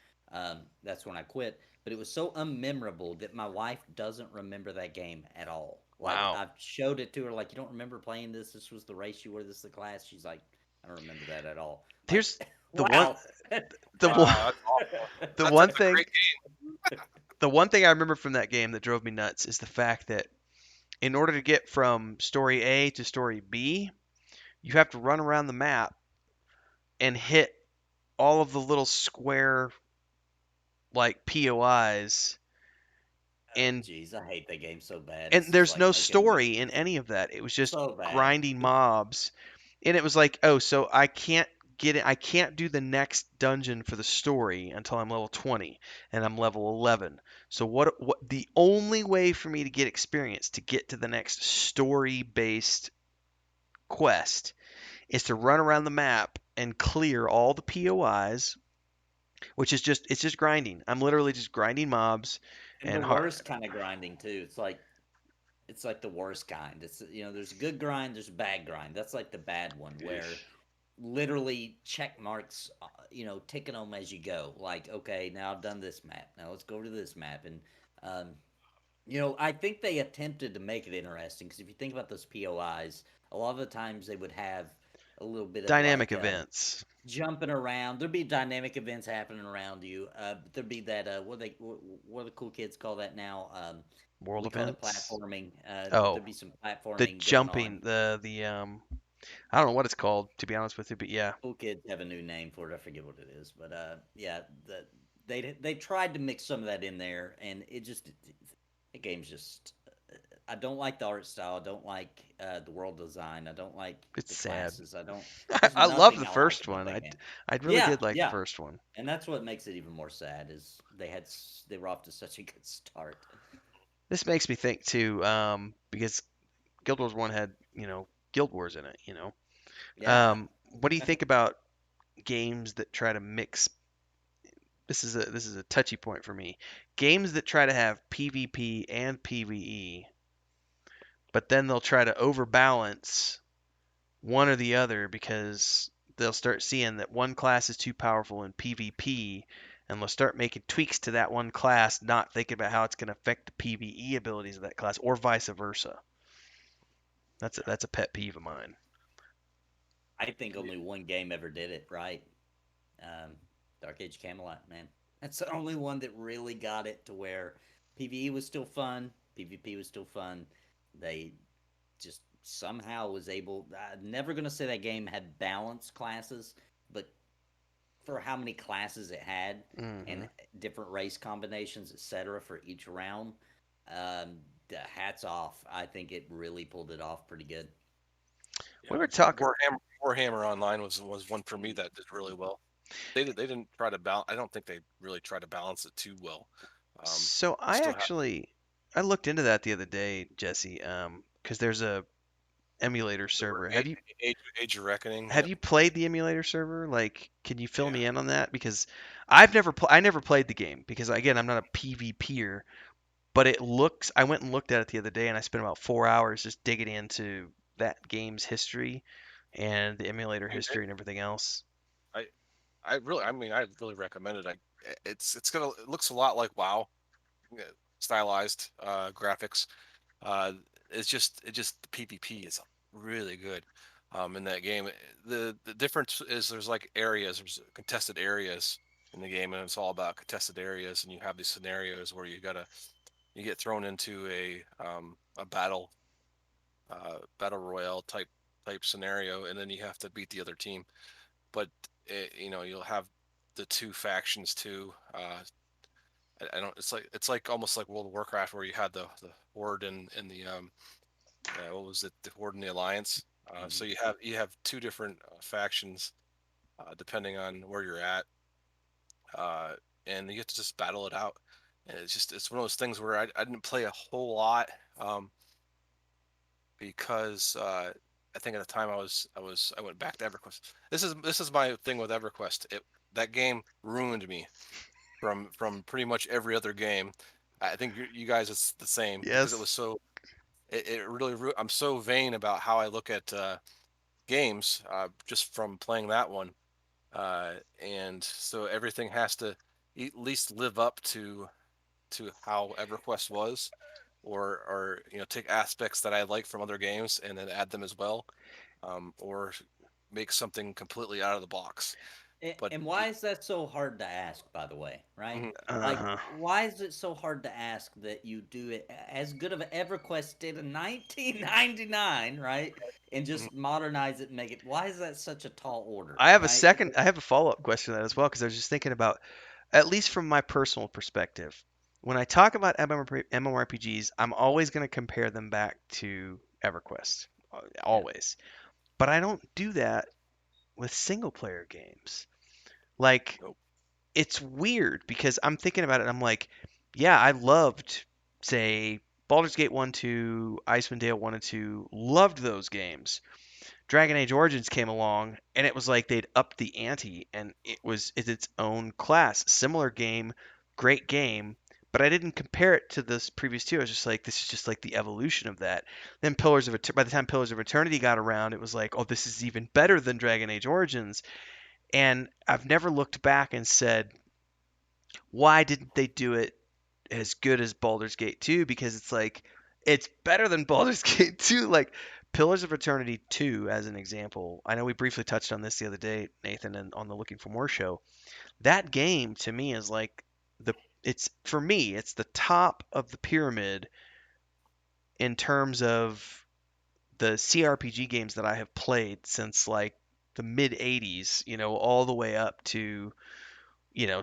that's when I quit. But it was so unmemorable that my wife doesn't remember that game at all. Like Wow. I've showed it to her, like, you don't remember playing this? This was the race you were. This is the class. She's like, I don't remember that at all. Like, Here's the one. wow. The one. Wow, that's awful. The That's one that's a thing. great game. The one thing I remember from that game that drove me nuts is the fact that in order to get from story A to story B, you have to run around the map and hit all of the little square like POIs, and Jeez, I hate that game so bad. and It's just there's like no making me story in any of that. It was just so bad. grinding mobs. And it was like, oh, so I can't get it. I can't do the next dungeon for the story until I'm level 20, and I'm level 11. So what the only way for me to get experience to get to the next story-based quest is to run around the map and clear all the POIs, which is just grinding. I'm literally just grinding mobs And the and worst kind of grinding too. It's like the worst kind. It's there's a good grind, there's a bad grind. That's like the bad one where literally check marks, ticking them as you go. Like, okay, now I've done this map. Now let's go to this map. And um, I think they attempted to make it interesting because if you think about those POIs, a lot of the times they would have a little bit of dynamic like events, jumping around. There'd be dynamic events happening around you. But there'd be that what do the cool kids call that now? world We call it events. platforming. But Oh, there'd be some the platforming going on. jumping, I don't know what it's called, to be honest with you, but yeah. Cool kids have a new name for it. I forget what it is, but yeah, they tried to mix some of that in there, and the game's just I don't like the art style. I don't like the world design. I don't like It's the sad. classes. I don't. There's I love nothing the I like first about one. that I game. really Yeah, did like the yeah, first one. and that's what makes it even more sad is they were off to such a good start. This makes me think too, because Guild Wars One had Guild Wars in it. Yeah. What do you think about games that try to mix? This is a touchy point for me. Games that try to have PvP and PvE, but then they'll try to overbalance one or the other because they'll start seeing that one class is too powerful in PvP, and they'll start making tweaks to that one class, not thinking about how it's going to affect the PvE abilities of that class, or vice versa. That's a pet peeve of mine. I think only one game ever did it right. Um, Dark Age Camelot, man. That's the only one that really got it to where PvE was still fun, PvP was still fun. They just somehow was able. I'm never gonna say that game had balanced classes, but for how many classes it had and Hmm. different race combinations, etc., for each round, um, the hats off. I think it really pulled it off pretty good. We Yeah, were talking. Warhammer Online was one for me that did really well. They didn't try to balance. I don't think they really tried to balance it too well. So You I still have actually I looked into that the other day, Jesse, because there's a emulator the server. Age of Reckoning. Have Yep. you played the emulator server? Like, can you fill Yeah. me in on that? Because I never played the game because again, I'm not a PvPer, but it looks I went and looked at it the other day and I spent about 4 hours just digging into that game's history and the emulator You history did. and everything else. I I mean, I really recommend it. It looks a lot like WoW, yeah, stylized graphics. Uh, it just the PvP is really good in that game. The difference is there's contested areas in the game, and it's all about contested areas. And you have these scenarios where you get thrown into a battle royale type scenario, and then you have to beat the other team. But you'll have the two factions too. I don't. It's like almost like World of Warcraft where you had the Horde and the what was it? The Horde and the Alliance. Mm-hmm. So you have two different factions depending on where you're at, uh, and you get to just battle it out. And it's one of those things where I didn't play a whole lot um, because I think at the time I went back to EverQuest. This is my thing with EverQuest. That game ruined me from pretty much every other game. I think you guys it's the same because it Yes. was so it really I'm so vain about how I look at games just from playing that one, and so everything has to at least live up to how EverQuest was, or take aspects that I like from other games and then add them as well, or make something completely out of the box. But And why is that so hard to ask, by the way, right? mhm, Like, Uh-huh. why is it so hard to ask that you do it as good of an EverQuest did in 1999, right? And mhm, just modernize it and make it. Why is that such a tall order, right? I have a follow-up question to that as well because I was just thinking about, at least from my personal perspective, when I talk about MMORPGs, I'm always going to compare them back to EverQuest, Yeah. always. But I don't do that with single player games. Like, nope, it's weird because I'm thinking about it. I'm like, yeah, I loved, say, Baldur's Gate 1, 2, Icewind Dale 1 and 2, loved those games. Dragon Age Origins came along and it was like they'd upped the ante and it's its own class. Similar game, great game, but I didn't compare it to this previous two. I was just like, this is just like the evolution of that. Then by the time Pillars of Eternity got around, it was like, oh, this is even better than Dragon Age Origins. And I've never looked back and said, why didn't they do it as good as Baldur's Gate 2? Because it's like it's better than Baldur's Gate 2. Like Pillars of Eternity 2 as an example. I know we briefly touched on this the other day, Nathan, and on the Looking for More show. That game to me is like the it's for me, it's the top of the pyramid in terms of the CRPG games that I have played since like the mid 80s, all the way up to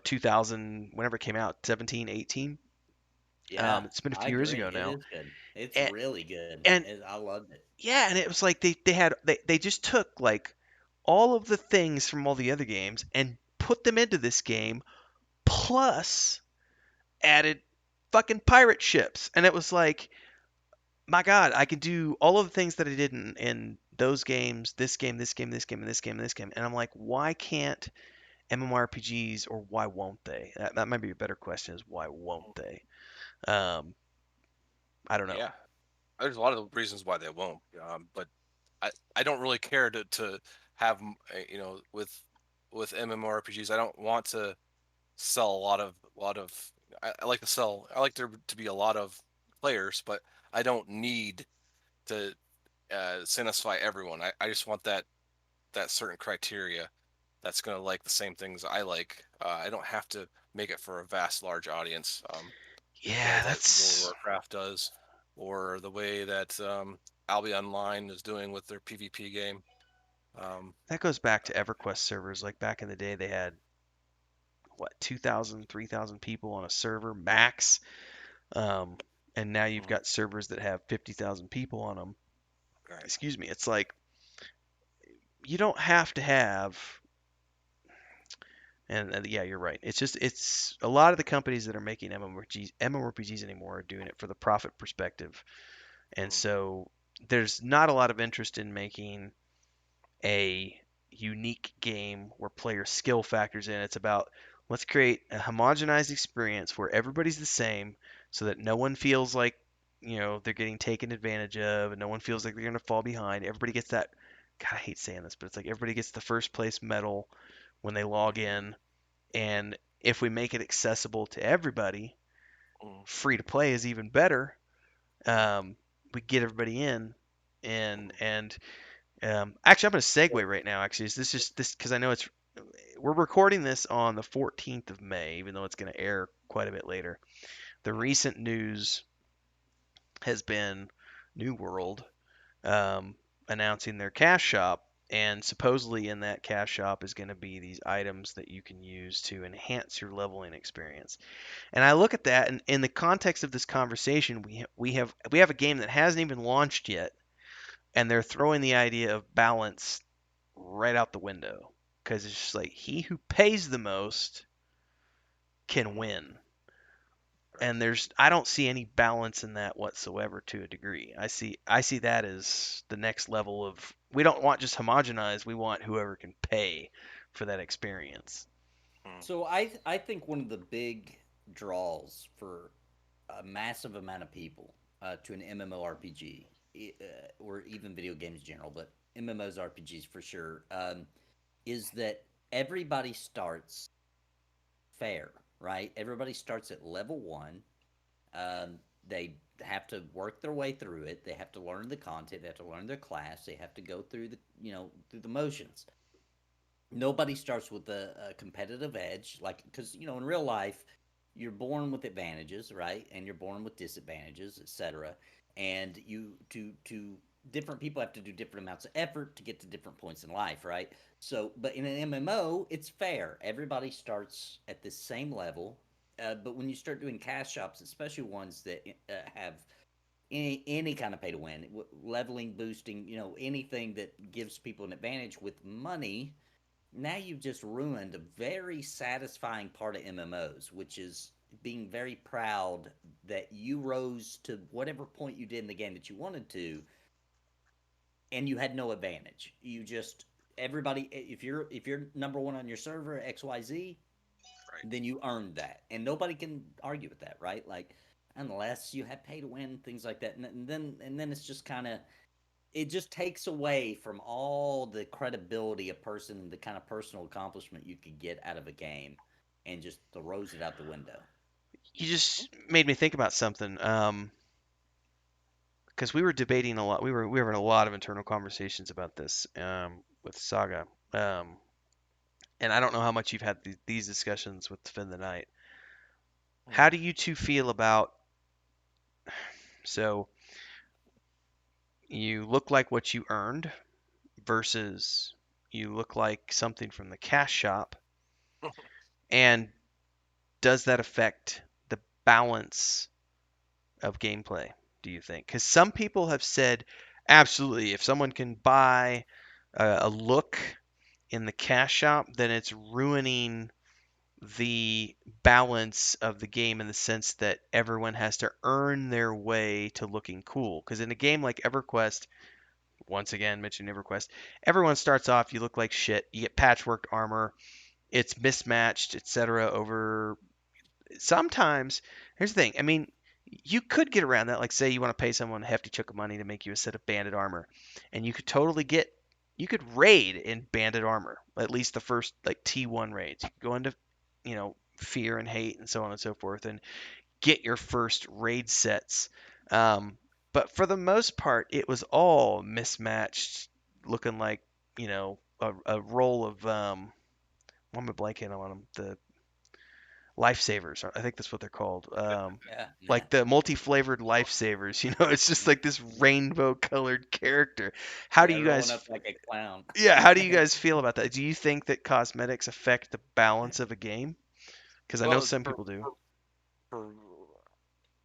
2000 whenever it came out, 17, 18. Yeah, It's been a I few years agree. ago It now, is good. It's and really good. and I loved it. yeah, and it was like they just took like all of the things from all the other games and put them into this game, plus added fucking pirate ships, and it was like, my God, I can do all of the things that I did in those games, this game, this game, this game, and this game, and this game, and I'm like, why can't MMORPGs, or why won't they? That might be a better question, is why won't they? Um, I don't know. Yeah, there's a lot of reasons why they won't. But I don't really care to have with MMORPGs. I don't want to sell a lot of. I like to sell. I like there to be a lot of players, but I don't need to satisfy everyone. I just want that certain criteria that's going to like the same things I like. I don't have to make it for a vast, large audience, the way Yeah, that World of that's Warcraft does, or the way that Albion Online is doing with their PvP game. Um, that goes back to EverQuest servers. Like back in the day, they had what 2,000, 3,000 people on a server max, um, and now you've mm, got servers that have 50,000 people on them. right. Excuse me. It's like you don't have to have. And yeah, you're right. It's a lot of the companies that are making MMORPGs anymore are doing it for the profit perspective, and Mm, so there's not a lot of interest in making a unique game where player skill factors in. It's about, let's create a homogenized experience where everybody's the same, so that no one feels like they're getting taken advantage of, and no one feels like they're going to fall behind. Everybody gets that. God, I hate saying this, but it's like everybody gets the first place medal when they log in, and if we make it accessible to everybody, mm, free to play is even better. mm, Um, we get everybody in, and mm. and actually, I'm going to segue right now. Actually, is this just this because I know we're recording this on the 14th of May, even though it's going to air quite a bit later. The recent news has been New World um, announcing their cash shop, and supposedly in that cash shop is going to be these items that you can use to enhance your leveling experience. And I look at that, and in the context of this conversation, we have a game that hasn't even launched yet, and they're throwing the idea of balance right out the window, because it's just like he who pays the most can Mm, win. right. And I don't see any balance in that whatsoever to a degree. I see that as the next level of, we don't want just homogenized, we want whoever can pay for that experience. Mm, So I think one of the big draws for a massive amount of people to an MMORPG, or even video games in general, but MMOs, RPGs for sure, is that everybody starts fair, right? Everybody starts at level one. They have to work their way through it. They have to learn the content. They have to learn their class. They have to go through through the motions. Nobody starts with a competitive edge, like, because in real life you're born with advantages, right, and you're born with disadvantages, etc. And to different people have to do different amounts of effort to get to different points in life, right? So but in an MMO it's fair, everybody starts at the same level. But when you start doing cash shops, especially ones that have any kind of pay to win, leveling, boosting, anything that gives people an advantage with money, now you've just ruined a very satisfying part of MMOs, which is being very proud that you rose to whatever point you did in the game that you wanted to, and you had no advantage. You just everybody if you're number one on your server XYZ, right. then you earned that, and nobody can argue with that, right? Like unless you have pay to win things like that, and then it's just kind of, it just takes away from all the credibility a person, the kind of personal accomplishment you could get out of a game, and just throws it out the window. You just made me think about something. Because we were debating a lot. We were in a lot of internal conversations about this with Saga. Um, and I don't know how much you've had these discussions with Defend the Night. How Mm, do you two feel about, so you look like what you earned versus you look like something from the cash shop, and does that affect the balance of gameplay, do you think? Because some people have said, absolutely, if someone can buy a look in the cash shop, then it's ruining the balance of the game in the sense that everyone has to earn their way to looking cool. Because in a game like EverQuest, once again, mention EverQuest, everyone starts off, you look like shit, you get patchworked armor, it's mismatched, etc. over sometimes. Here's the thing. I mean, you could get around that. Like, say you want to pay someone a hefty chunk of money to make you a set of bandit armor, and you could totally get, you could raid in bandit armor. At least the first like T1 raids. You could go into, fear and hate and so on and so forth, and get your first raid sets. But for the most part, it was all mismatched, looking like a roll of why am I blanking on them? The lifesavers. I think that's what they're called. Yeah, yeah. Like the multi-flavored lifesavers. It's just like this rainbow-colored character. How do Yeah, you rolling guys? up like a clown. Yeah, how do you guys feel about that? Do you think that cosmetics affect the balance of a game? Because I know Well, some people do. for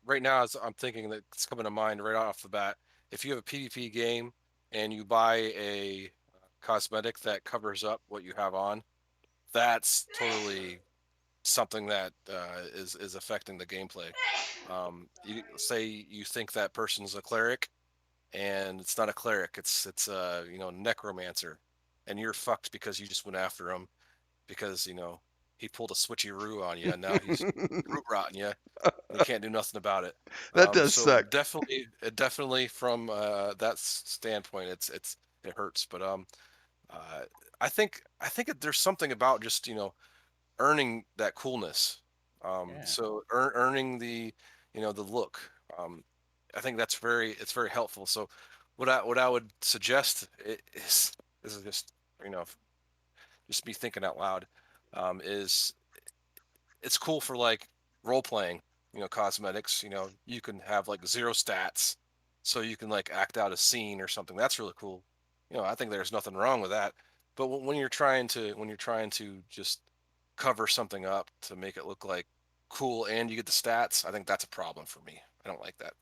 right now, as I'm thinking that it's coming to mind right off the bat. If you have a PvP game and you buy a cosmetic that covers up what you have on, that's totally something that is affecting the gameplay. You say you think that person's a cleric, and it's not a cleric. It's a necromancer, and you're fucked because you just went after him because he pulled a switcheroo on you, and now he's root rotting you, and you can't do nothing about it. That does So suck. definitely from that standpoint, it hurts. But uh, I think there's something about just earning that coolness. Yeah. So earning the look. Um, I think it's very helpful. So what I would suggest is this is just you know just me thinking out loud. Is it's cool for like role playing, cosmetics. You can have like zero stats, so you can like act out a scene or something. That's really cool. I think there's nothing wrong with that. But when you're trying to just cover something up to make it look like cool and you get the stats, I think that's a problem for me. I don't like that.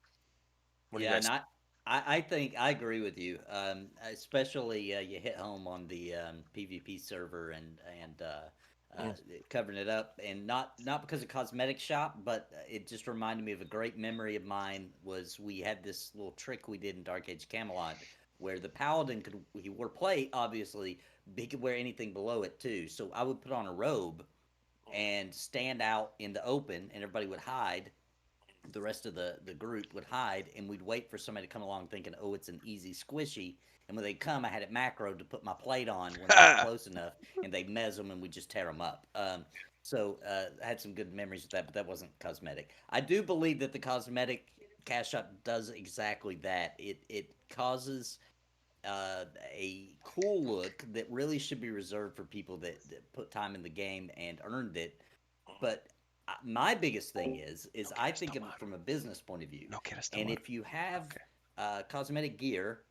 What do you Yeah, and guys? I think I agree with you. Especially you hit home on the PvP server and Mm. covering it up, and not because of cosmetic shop, but it just reminded me of a great memory of mine. Was we had this little trick we did in Dark Age Camelot, where the paladin he wore plate, obviously, but he could wear anything below it too. So I would put on a robe and stand out in the open, and everybody would hide, the rest of the group would hide, and we'd wait for somebody to come along thinking, oh, it's an easy squishy. And when they'd come, I had it macroed to put my plate on when they got close enough, and they'd mez them, and we'd just tear them up. So I had some good memories with that, but that wasn't cosmetic. I do believe that the cosmetic cash shop does exactly that. It causes a cool look that really should be reserved for people that put time in the game and earned it. But my biggest thing is No I quieres think of it tomar. from a business point of view. No quieres And tomar. if you have Okay. cosmetic gear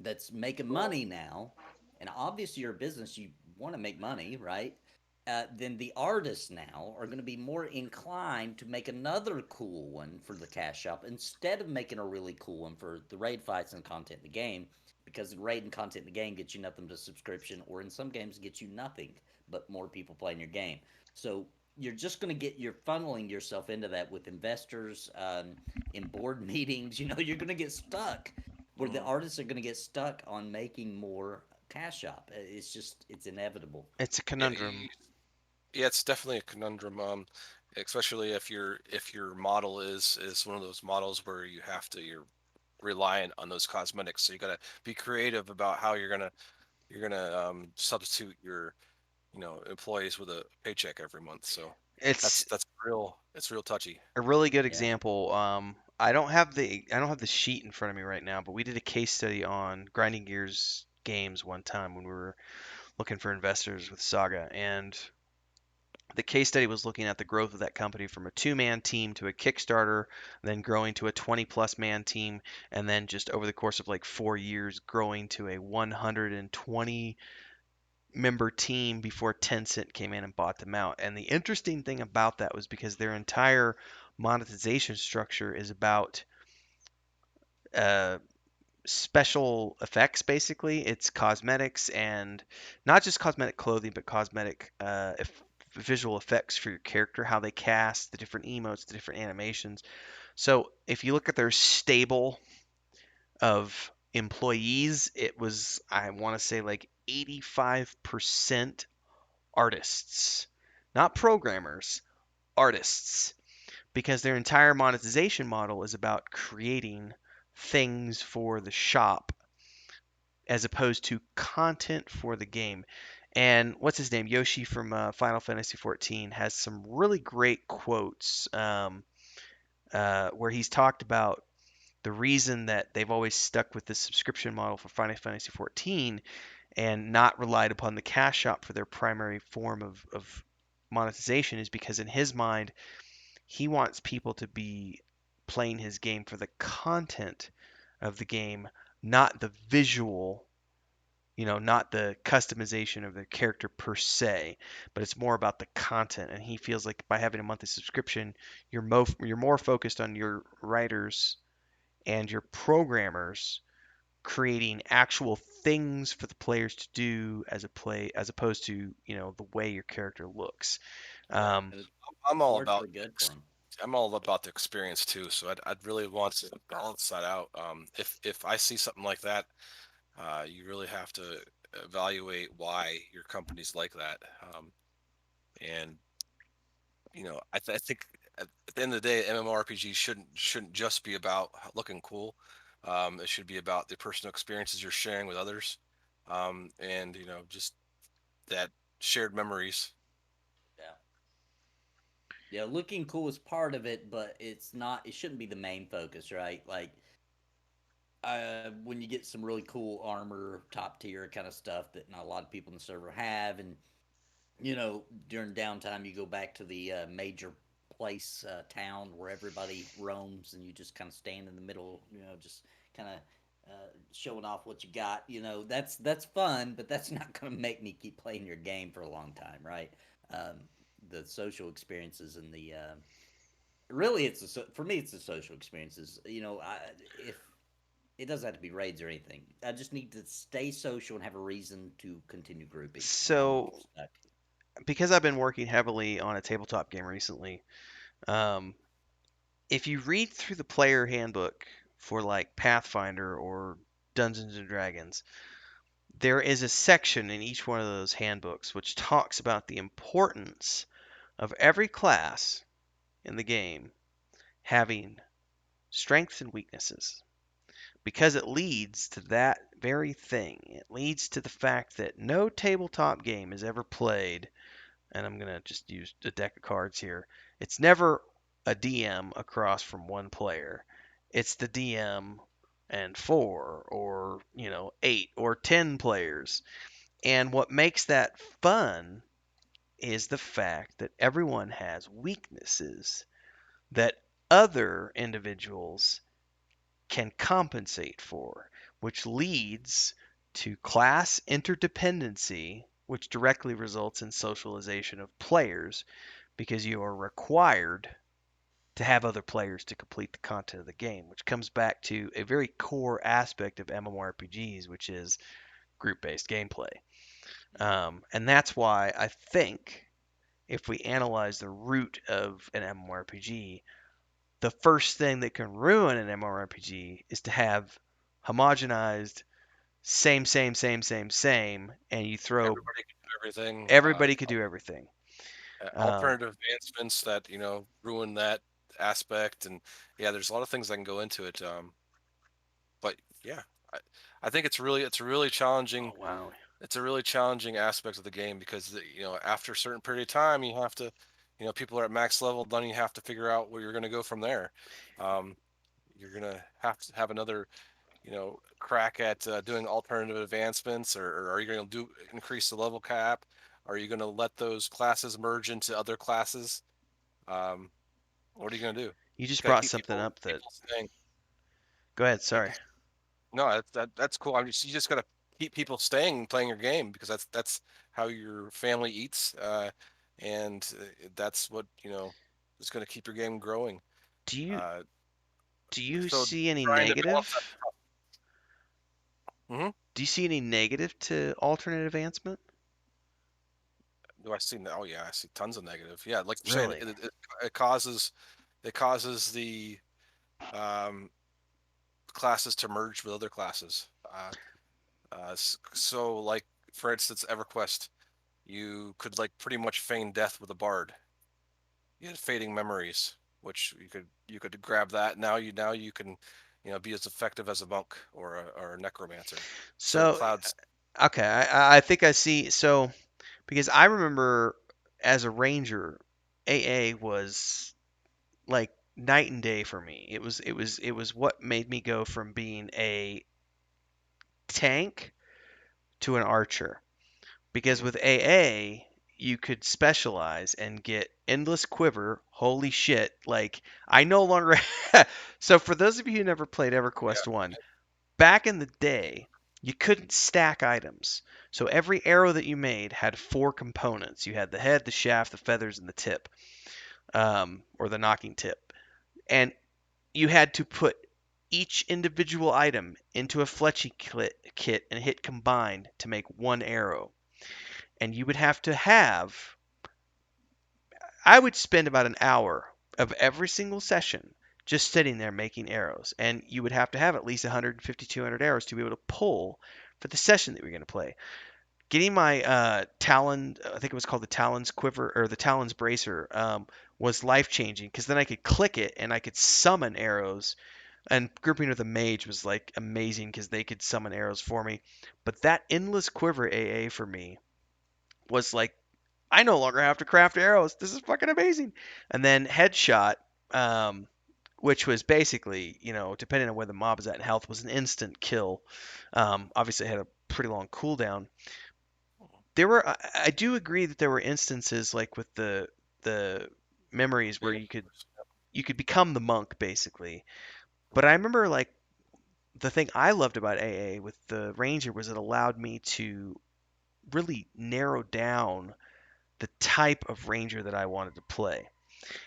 that's making money now, and obviously you're a business, you want to make money, right? Then the artists now are going to be more inclined to make another cool one for the cash shop instead of making a really cool one for the raid fights and content in the game, because the raid and content in the game gets you nothing but a subscription, or in some games gets you nothing but more people playing your game. So you're funneling yourself into that with investors, in board meetings. You're going to get stuck where the Mm. artists are going to get stuck on making more cash shop. It's inevitable. It's a Yeah, conundrum. yeah, it's definitely a conundrum. Especially if your model is one of those models where you're reliant on those cosmetics. So you gotta be creative about how you're gonna substitute your employees with a paycheck every month. So It's it's real touchy. a really good Yeah. example. I don't have the sheet in front of me right now, but we did a case study on Grinding Gears games one time when we were looking for investors with Saga, and the case study was looking at the growth of that company from a two-man team to a Kickstarter, then growing to a 20-plus man team, and then just over the course of like 4 years, growing to a 120 member team before Tencent came in and bought them out. And the interesting thing about that was because their entire monetization structure is about uh, special effects. Basically, it's cosmetics, and not just cosmetic clothing, but cosmetic visual effects for your character, how they cast, the different emotes, the different animations. So if you look at their stable of employees, it was, I want to say, like 85% artists, not programmers, artists, because their entire monetization model is about creating things for the shop as opposed to content for the game. And what's his name? Yoshi from Final Fantasy XIV has some really great quotes where he's talked about the reason that they've always stuck with the subscription model for Final Fantasy XIV and not relied upon the cash shop for their primary form of monetization is because in his mind he wants people to be playing his game for the content of the game, not the visual, not the customization of the character per se, but it's more about the content. And he feels like by having a monthly subscription, you're more focused on your writers and your programmers creating actual things for the players to do as opposed to the way your character looks. Yeah, Um, and it I'm all works about really good for them. I'm all about the experience too. So I'd really want to balance that out. If I see something like that, you really have to evaluate why your company's like that. And I think at the end of the day, MMORPGs shouldn't just be about looking cool. It should be about the personal experiences you're sharing with others, and just that shared memories. Yeah. Yeah, looking cool is part of it, but it's not. It shouldn't be the main focus, right? Like, when you get some really cool armor, top tier kind of stuff that not a lot of people in the server have, and during downtime, you go back to the major place, town where everybody roams, and you just kind of stand in the middle, just kind of showing off what you got. That's fun, but that's not going to make me keep playing your game for a long time, right? Um, the social experiences and the really, for me, it's the social experiences. If it doesn't have to be raids or anything, I just need to stay social and have a reason to continue grouping, and I won't get so stuck. because I've been working heavily on a tabletop game recently, um, if you read through the player handbook for like Pathfinder or Dungeons and Dragons, there is a section in each one of those handbooks which talks about the importance of every class in the game having strengths and weaknesses because it leads to that very thing. It leads to the fact that no tabletop game is ever played, and I'm going to just use a deck of cards here. It's never a DM across from one player. It's the DM and four or, 8 or 10 players. And what makes that fun is the fact that everyone has weaknesses that other individuals can compensate for, which leads to class interdependency, which directly results in socialization of players because you are required to have other players to complete the content of the game, which comes back to a very core aspect of MMORPGs, which is group based gameplay. And that's why I think if we analyze the root of an MMORPG, the first thing that can ruin an MMORPG is to have homogenized same, and you throw Everybody can do everything. everybody could do everything. Um, Alternative advancements that ruin that aspect, and yeah, there's a lot of things that can go into it. But yeah, I, I think it's really challenging. oh wow, It's a really challenging aspect of the game because after a certain period of time, you have to, people are at max level, then you have to figure out where you're going to go from there. Um, you're going to have another crack at doing alternative advancements, or are you going to do increase the level cap? Are you going to let those classes merge into other classes? Um, what are you going to do? you just Got to brought keep something people up that. people staying. Go ahead. Sorry. People, no, that's cool. You just got to keep people staying playing your game because that's how your family eats, and that's what It's going to keep your game growing. Do you Uh, do you so see any trying to balance negative? that. Do you see any negative to alternate advancement? Do I see? Oh yeah, I see tons of negative. Yeah, like you're saying, Really? it causes the um, classes to merge with other classes. So like for instance, EverQuest, you could like pretty much feign death with a bard. You had fading memories, which you could grab that. Now you can, be as effective as a monk or a necromancer. So So, clouds. okay, I think I see. So, because I remember as a ranger, AA was like night and day for me. It was what made me go from being a tank to an archer. Because Mhm. with AA, you could specialize and get endless quiver. Holy shit! Like I no longer. So for those of you who never played EverQuest Yeah. One, back in the day, you couldn't stack items. So every arrow that you made had four components. You had the head, the shaft, the feathers, and the tip, or the knocking tip. And you had to put each individual item into a fletchy kit and hit combined to make one arrow. And you would have to have, I would spend about an hour of every single session just sitting there making arrows. And you would have to have at least 150, 200 arrows to be able to pull for the session that we are going to play. Getting my Talon, I think it was called the Talon's Quiver or the Talon's Bracer, was life changing because then I could click it and I could summon arrows. And grouping with a mage was like amazing because they could summon arrows for me. But that endless quiver AA for me was like, I no longer have to craft arrows. This is fucking amazing. And then headshot, um, which was basically, depending on where the mob is at in health, was an instant kill. Obviously, it had a pretty long cooldown. I do agree that there were instances like with the memories where Fading you could become the monk basically. But I memories. remember like the thing I loved about AA with the ranger was it allowed me to really narrow down the type of ranger that I wanted to play.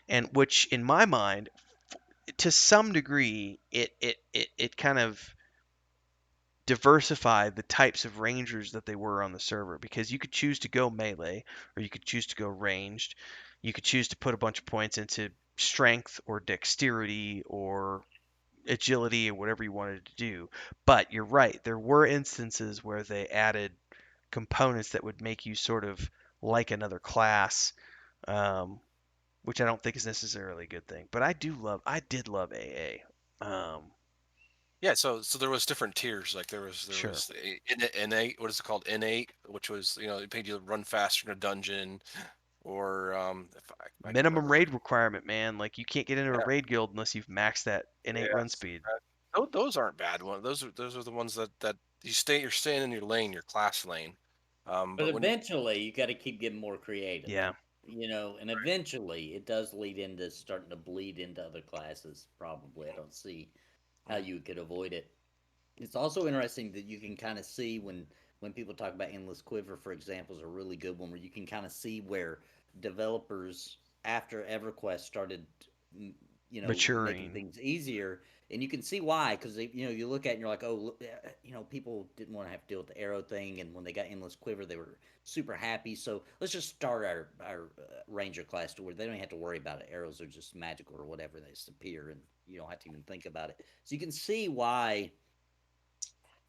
And which in my mind, to some degree, it kind of diversified the types of rangers that they were on the server because you could choose to go melee or you could choose to go ranged. You could choose to put a bunch of points into strength or dexterity or agility or whatever you wanted to do. But you're right, there were instances where they added components that would make you sort of like another class, um, which I don't think is necessarily a good thing. But I did love AA. Yeah, so there was different tiers. Like there Sure. was innate, what is it called? Innate, which was it paid you to run faster in a dungeon, or if I can Minimum remember which. raid requirement, man. Like you can't get into a Yeah, raid guild unless you've maxed that innate run yes. speed. Those aren't bad ones. Those are the ones that you're staying in your lane, your class lane. But But when eventually, you got to keep getting more creative, Yeah, and eventually it does lead into starting to bleed into other classes. Probably, I don't see how Mhm. you could avoid it. It's also interesting that you can kind of see when people talk about endless quiver, for example, is a really good one where you can kind of see where developers after EverQuest started, making maturing. things easier, and you can see why because you look at it and you're like, oh, people didn't want to have to deal with the arrow thing, and when they got endless quiver, they were super happy. So let's just start our ranger class to where they don't have to worry about it. Arrows are just magical or whatever; they just appear, and you don't have to even think about it. So you can see why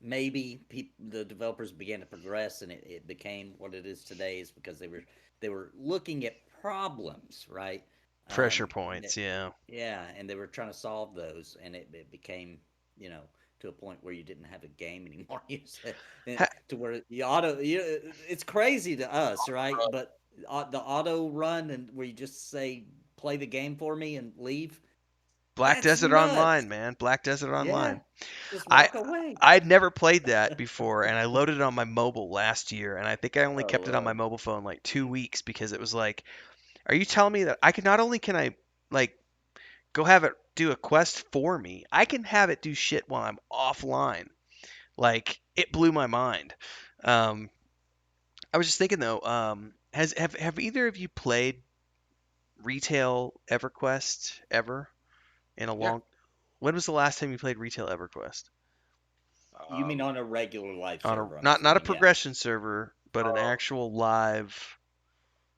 maybe the developers began to progress and it became what it is today is because they were looking at problems, right? Pressure And points, yeah. yeah, and they were trying to solve those, and it became, you know to a point where you didn't have a game anymore. Ha- To where it's crazy to us, right? But the auto run, and where you just say play the game for me and leave, Black that's Desert nuts. Online, man. Black Desert Yeah, Online. just I walk away. I'd never played that before, and I loaded it on my mobile last year, and I think I only Oh kept it on my Lord. mobile phone like 2 weeks because it was like, are you telling me that I can not only can I like go have it do a quest for me, I can have it do shit while I'm offline. Like it blew my mind. Um, I was just thinking though, have either of you played retail EverQuest ever in a Yeah. long. When was the last time you played retail EverQuest? You mean Um, on a regular live On a server? I'm not a assuming, yeah. progression server, but an oh, actual live.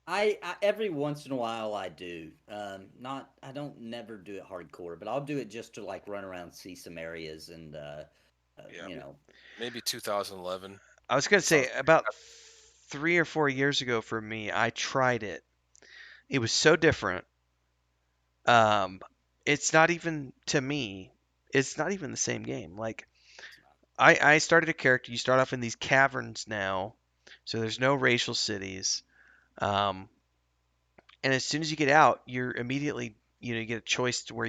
I every once in a while I do. Not I don't never do it hardcore, but I'll do it just to like run around, see some areas, and yeah, you know. maybe 2011. I was gonna That sounds say about 3 or 4 years ago for me, I tried it. It was so different. Um, it's not even to me. It's not even the same game. Like It's not. I started a character. You start off in these caverns now, so there's no racial cities. Um, and as soon as you get out, you're immediately you get a choice to where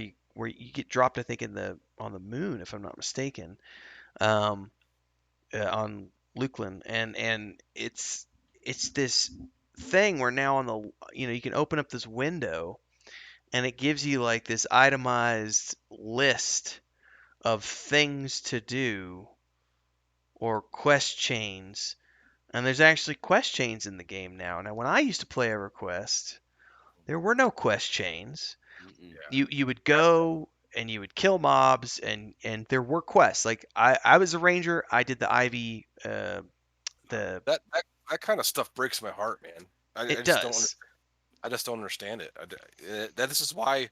you get dropped. I think in the on the moon, if I'm not mistaken, um, on Lukeland, and it's this thing where now on the you can open up this window and it gives you like this itemized list of things to do or quest chains. And there's actually quest chains in the game now. Now, when I used to play EverQuest, there were no quest chains. Mm-mm. yeah. You would go and you would kill mobs, and there were quests. Like I was a ranger. I did the Ivy. The That kind of stuff breaks my heart, man. I It just don't does. I just don't understand it. That this is why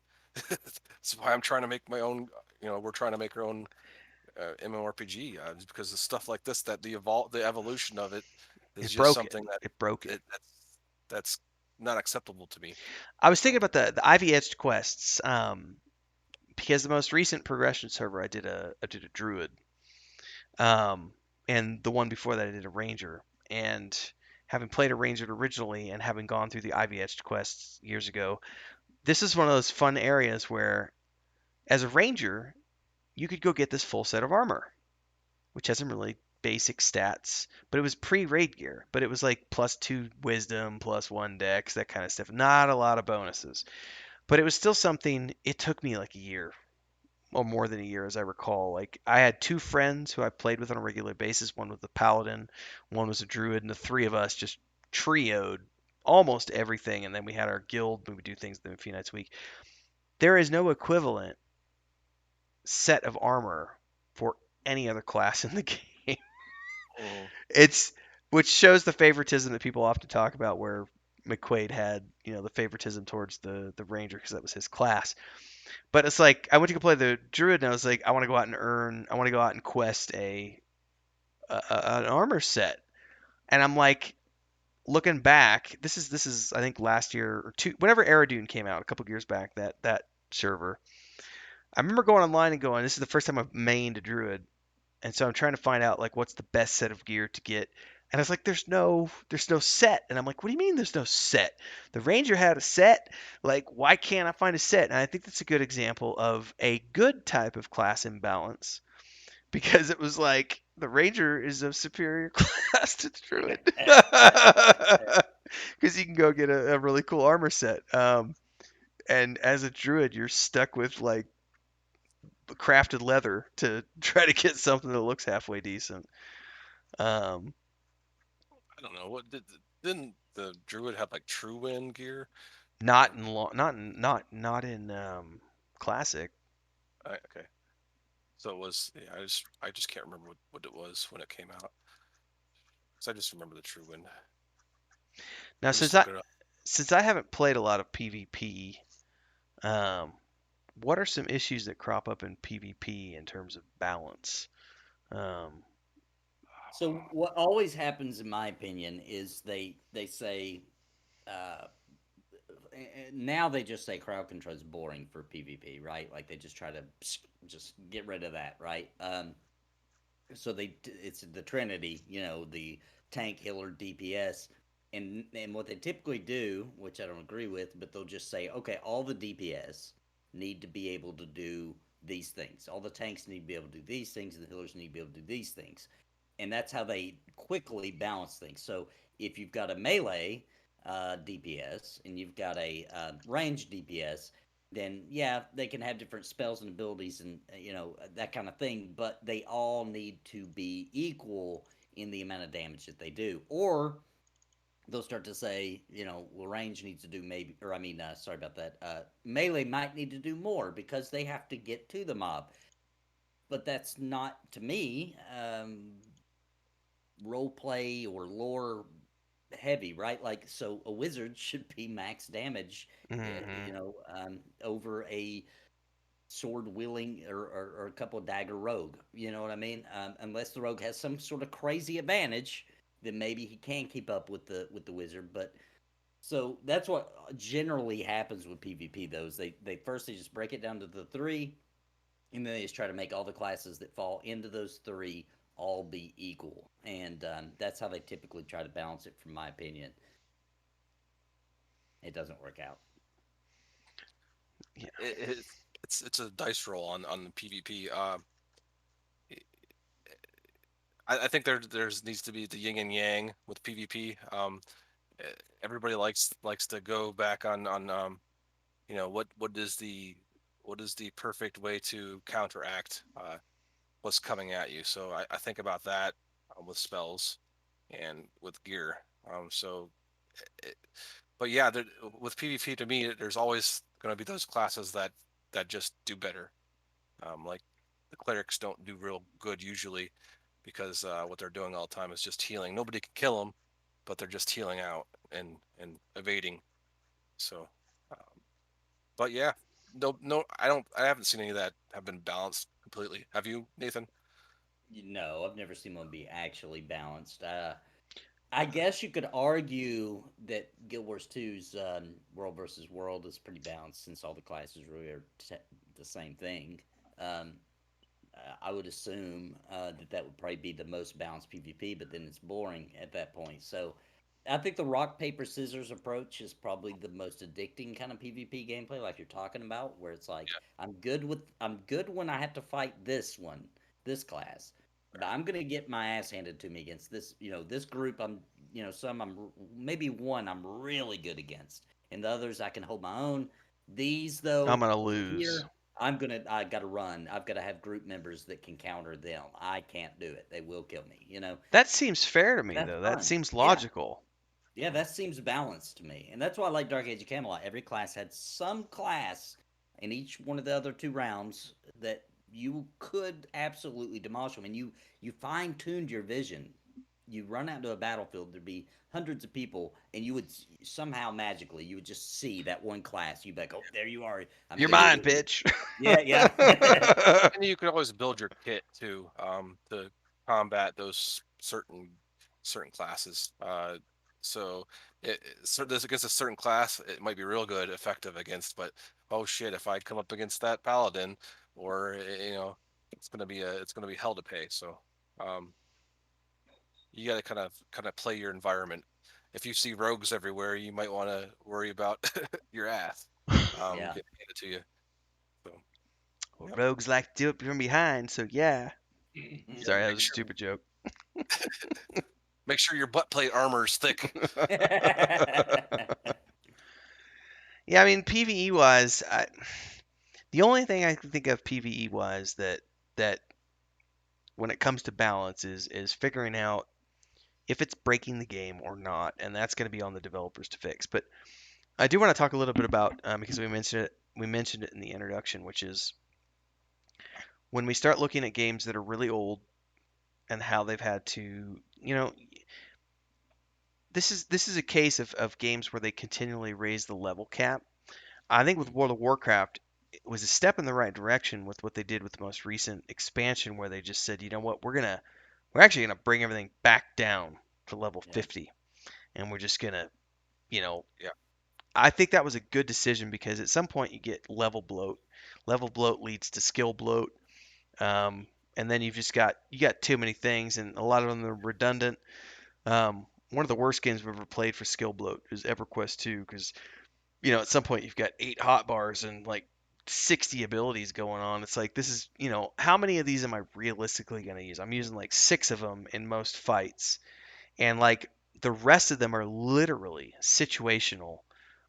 this is why I'm trying to make my own. We're trying to make our own MMORPG because of stuff like this. That the evolution of it is It just broke it. something that It broke it. it, that's not acceptable to me. I was thinking So about the Ivy Edged quests. Because the most recent progression server I did a druid, um, and the one before that I did a ranger. And having played a ranger originally and having gone through the Ivy Edged quests years ago, this is one of those fun areas where, as a ranger, you could go get this full set of armor, which has some really basic stats, but it was pre-raid gear. But it was like +2 wisdom, +1 dex, that kind of stuff. Not a lot of bonuses, but it was still something. It took me like a year or more than a year, as I recall. Like I had two friends who I played with on a regular basis. One was a paladin, one was a druid, and the three of us just trioed almost everything. And then we had our guild. We would do things a few nights a week. There is no equivalent set of armor for any other class in the game. mhm. It's which shows the favoritism that people often talk about, where McQuaid had, the favoritism towards the ranger because that was his class. But it's like I went to go play the druid, and I was like, I want to go out and I want to go out and quest an armor set, and I'm like, looking back, this is I think last year or two, whenever Eridune came out a couple years back, that server. I remember going online and going, this is the first time I've mained a druid, and so I'm trying to find out like what's the best set of gear to get. And I was like, there's no set. And I'm like, what do you mean there's no set? The Ranger had a set. Like, why can't I find a set? And I think that's a good example of a good type of class imbalance because it was like the Ranger is a superior class to the Druid because you can go get a really cool armor set. And as a Druid, you're stuck with like crafted leather to try to get something that looks halfway decent. Um, I don't know didn't the druid have like true wind gear? not Um, in lo- not in classic. okay, so it was. Yeah, I just can't remember what it was when it came out. Because I just remember the true wind. Now, I'm just since I looking it up. since I haven't played a lot of PvP, um, what are some issues that crop up in PvP in terms of balance? Um, So what always happens, in my opinion, is they say uh, now they just say crowd control is boring for PvP, right? Like they just try to just get rid of that, right? So it's the Trinity, the tank, healer, DPS, and what they typically do, which I don't agree with, but they'll just say, okay, all the DPS need to be able to do these things. All the tanks need to be able to do these things, and the healers need to be able to do these things, and that's how they quickly balance things. So if you've got a melee DPS and you've got a range DPS, then yeah, they can have different spells and abilities and that kind of thing, but they all need to be equal in the amount of damage that they do. Or they'll start to say, well, range needs to do maybe, or I mean, sorry about that. Melee might need to do more because they have to get to the mob. But that's not, to me, role play or lore heavy, right? Like, so a wizard should be max damage, Hmm. over a sword wielding or a couple dagger rogue. You know what I mean? Unless the rogue has some sort of crazy advantage, then maybe he can keep up with the wizard. But so that's what generally happens with PvP. Those they first they just break it down to the three, and then they just try to make all the classes that fall into those three all be equal, and that's how they typically try to balance it. From my opinion, it doesn't work out. Yeah. it, it's a dice roll on the PvP. I think there's needs to be the yin and yang with PvP. Eh, Everybody likes to go back on what is the perfect way to counteract what's coming at you. So I think about that with spells and with gear. So, it, but yeah, with PvP to me, there's always going to be those classes that just do better. Like the clerics don't do real good usually because what they're doing all the time is just healing. Nobody can kill them, but they're just healing out and evading. So, um, but yeah, no, I haven't seen any of that have been balanced completely. Have you, Nathan? No, I've never seen one be actually balanced. I guess you could argue that Guild Wars 2's World versus World is pretty balanced since all the classes really are the same thing. Um, I would assume that would probably be the most balanced PvP, but then it's boring at that point. So I think the rock paper scissors approach is probably the most addicting kind of PvP gameplay, like you're talking about, where it's like I'm good when I have to fight this class, but I'm gonna get my ass handed to me against this group. Some maybe one I'm really good against, and the others I can hold my own. These I'm though gonna over lose. here, I gotta run. I've gotta have group members that can counter them. I can't do it. They will kill me. That seems fair to me, That's though. That fun. seems Yeah. logical. Yeah, that seems balanced to me. And that's why I like Dark Age of Camelot. Every class had some class in each one of the other two rounds that you could absolutely demolish them. And you fine tuned your vision. You run out to a battlefield, there'd be hundreds of people, and you would somehow magically you would just see that one class. You'd be like, oh, there you are. I'm You're gonna get mine, you. bitch. Yeah, yeah. And you could always build your kit too to combat those certain classes. So so this against a certain class, it might be real good, effective against. But oh shit, if I come up against that paladin, or it's gonna be hell to pay. So um, you got to kind of play your environment. If you see rogues everywhere, you might want to worry about your ass Yeah. getting handed to you. So Well, yep, rogues like to do it from behind, so yeah. yep. Sorry, that was a stupid joke. Make sure your butt plate armor is thick. Yeah, I mean, PVE wise, the only thing I can think of PVE wise that when it comes to balance is figuring out if it's breaking the game or not, and that's going to be on the developers to fix. But I do want to talk a little bit about because we mentioned it in the introduction, which is when we start looking at games that are really old and how they've had to, this is a case of games where they continually raise the level cap. I think with World of Warcraft, it was a step in the right direction with what they did with the most recent expansion, where they just said, you know what, we're actually gonna bring everything back down to level Yeah. 50, and we're just gonna, you know, Yeah, I think that was a good decision because at some point you get level bloat. Level bloat leads to skill bloat, and then you got too many things, and a lot of them are redundant. One of the worst games I've ever played for skill bloat is EverQuest 2 because at some point you've got 8 hotbars and like 60 abilities going on. It's like this is how many of these am I realistically going to use? I'm using like 6 of them in most fights, and like the rest of them are literally situational.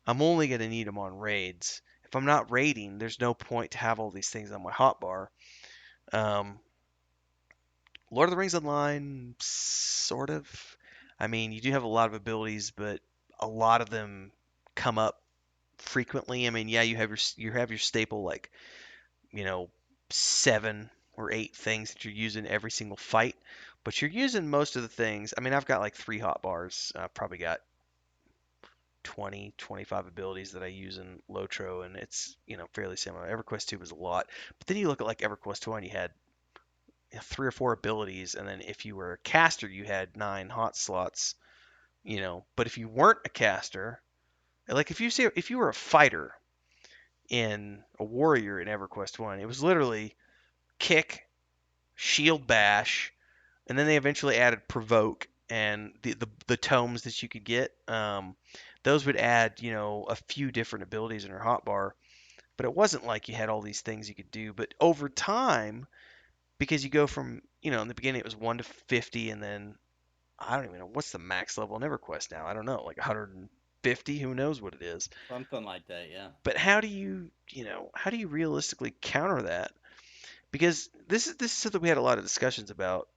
I'm only going to need them on raids. If I'm not raiding, there's no point to have all these things on my hotbar. Um, Lord of the Rings Online, sort of. I mean, you do have a lot of abilities, but a lot of them come up frequently. I mean, yeah, you have your staple like, you know, 7 or 8 things that you're using every single fight, but you're using most of the things. I mean, I've got like 3 hotbars. I've probably got 20, 25 abilities that I use in Lotro, and it's, fairly similar. EverQuest 2 was a lot, but then you look at like EverQuest 1, you had 3 or 4 abilities, and then if you were a caster, you had 9 hot slots. But if you weren't a caster, like if you were a fighter in a warrior in EverQuest 1, it was literally kick, shield bash, and then they eventually added provoke and the tomes that you could get. Those would add, a few different abilities in her hotbar, but it wasn't like you had all these things you could do. But over time, because you go from, in the beginning it was 1 to 50, and then I don't even know what's the max level in EverQuest now. I don't know, like 150. Who knows what it is? Something like that, yeah. But how do you realistically counter that? Because this is something we had a lot of discussions about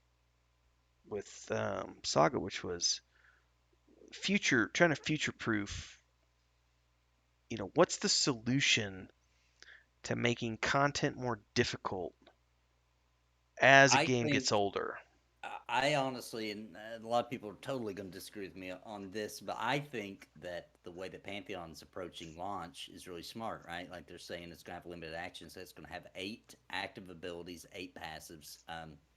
with Saga, which was trying to future proof. What's the solution to making content more difficult as a I game think gets older? I honestly, and a lot of people are totally going to disagree with me on this, but I think that the way that Pantheon's approaching launch is really smart, right? Like they're saying it's going to have limited actions, so it's going to have 8 active abilities, 8 passives,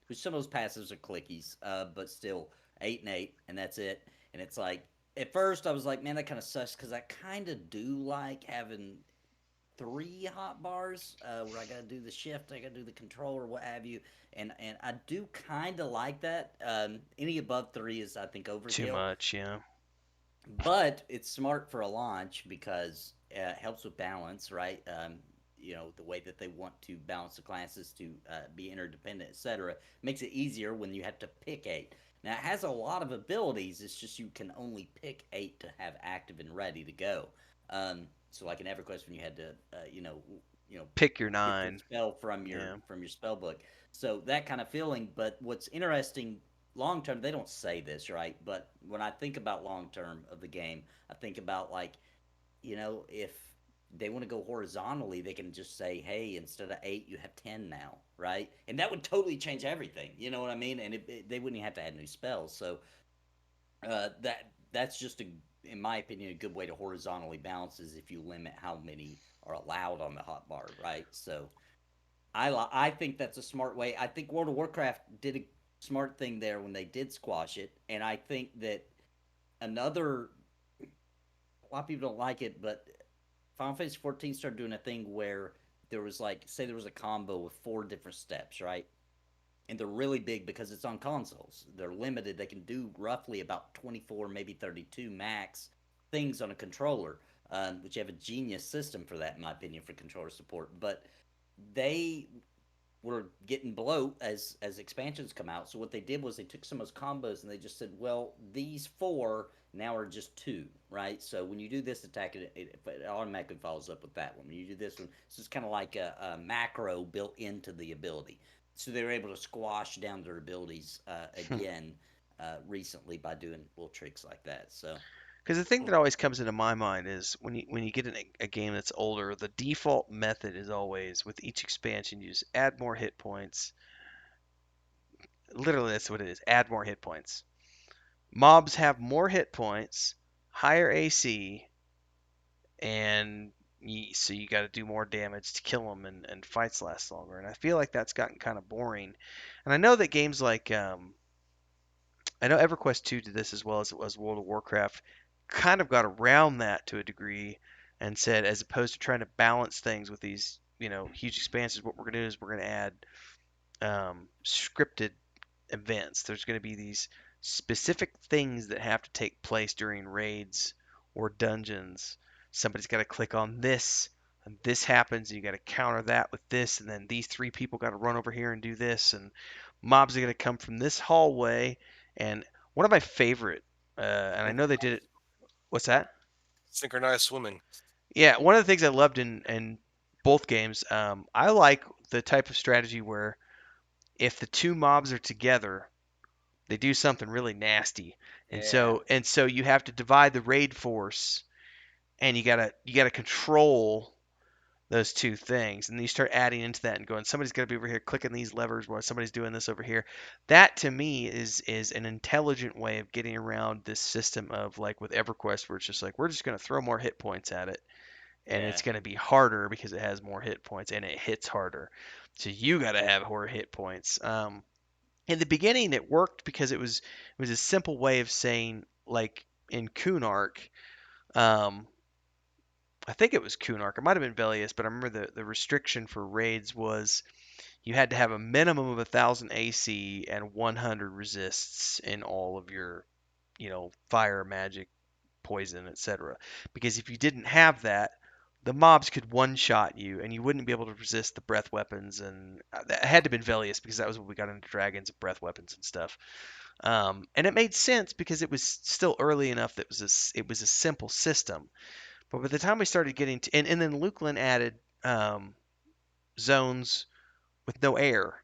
which some of those passives are clickies, but still 8 and 8, and that's it. And it's like, at first I was like, man, that kind of sucks because I kind of do like having 3 hot bars where I got to do the shift, I got to do the controller, what have you, and I do kind of like that. Any above 3 is I think Too overkill, much, yeah. but it's smart for a launch because it helps with balance, right? The way that they want to balance the classes to be interdependent, etc., makes it easier when you have to pick 8. Now it has a lot of abilities. It's just you can only pick 8 to have active and ready to go. So like in EverQuest, when you had to, Pick your get the 9. spell from your Yeah. spell book. So that kind of feeling. But what's interesting long term, they don't say this, right? But when I think about long term of the game, I think about like, if they want to go horizontally, they can just say, hey, instead of 8, you have 10 now, right? And that would totally change everything. You know what I mean? And they wouldn't even have to add new spells. So that's just in my opinion, a good way to horizontally balance is if you limit how many are allowed on the hotbar, right? So I think that's a smart way. I think World of Warcraft did a smart thing there when they did squash it, and I think that another a lot of people don't like it, but Final Fantasy 14 started doing a thing where there was like, say there was a combo with 4 different steps, right? And they're really big because it's on consoles. They're limited. They can do roughly about 24, maybe 32 max things on a controller, which you have a genius system for that, in my opinion, for controller support. But they were getting bloat as expansions come out. So what they did was they took some of those combos and they just said, well, these 4 now are just 2, right? So when you do this attack, it automatically follows up with that one. When you do this one, so it's kind of like a macro built into the ability. So they were able to squash down their abilities again recently by doing little tricks like that. So Because the thing that always comes into my mind is when you get in a game that's older, the default method is always with each expansion you just add more hit points. Literally, that's what it is. Add more hit points. Mobs have more hit points, higher AC, and so you got to do more damage to kill them, and fights last longer. And I feel like that's gotten kind of boring. And I know that games like I know EverQuest 2 did this as well as World of Warcraft, kind of got around that to a degree, and said as opposed to trying to balance things with these huge expanses, what we're going to do is we're going to add scripted events. There's going to be these specific things that have to take place during raids or dungeons. Somebody's got to click on this, and this happens, and you got to counter that with this, and then these 3 people got to run over here and do this, and mobs are going to come from this hallway. And one of my favorite, and I know they did it. What's that? Synchronized swimming. Yeah, one of the things I loved in both games, I like the type of strategy where if the 2 mobs are together, they do something really nasty, And Yeah. so you have to divide the raid force, and you gotta control those two things, and then you start adding into that and going, somebody's got to be over here clicking these levers while somebody's doing this over here. That to me is an intelligent way of getting around this system of, like with EverQuest, where it's just like we're just going to throw more hit points at it, and Yeah. it's going to be harder because it has more hit points and it hits harder. So you got to have more hit points. In the beginning, it worked because it was a simple way of saying, like in Kunark, um, I think it was Kunark. It might have been Velius, but I remember the restriction for raids was you had to have a minimum of 1,000 AC and 100 resists in all of your, fire, magic, poison, etc. Because if you didn't have that, the mobs could one-shot you, and you wouldn't be able to resist the breath weapons. And that had to have been Velius because that was when we got into dragons and breath weapons and stuff. And it made sense because it was still early enough that it was a simple system. But by the time we started getting to, and then Lukeland added um, zones with no air.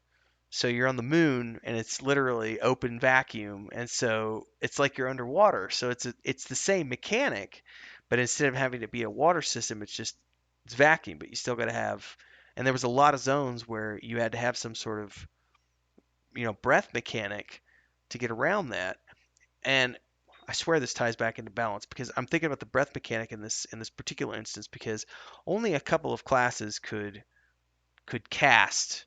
So you're on the moon and it's literally open vacuum, and so it's like you're underwater. So it's the same mechanic, but instead of having to be a water system, it's vacuum, but you still got to have. And there was a lot of zones where you had to have some sort of breath mechanic to get around that. And I swear this ties back into balance because I'm thinking about the breath mechanic in this particular instance because only a couple of classes could cast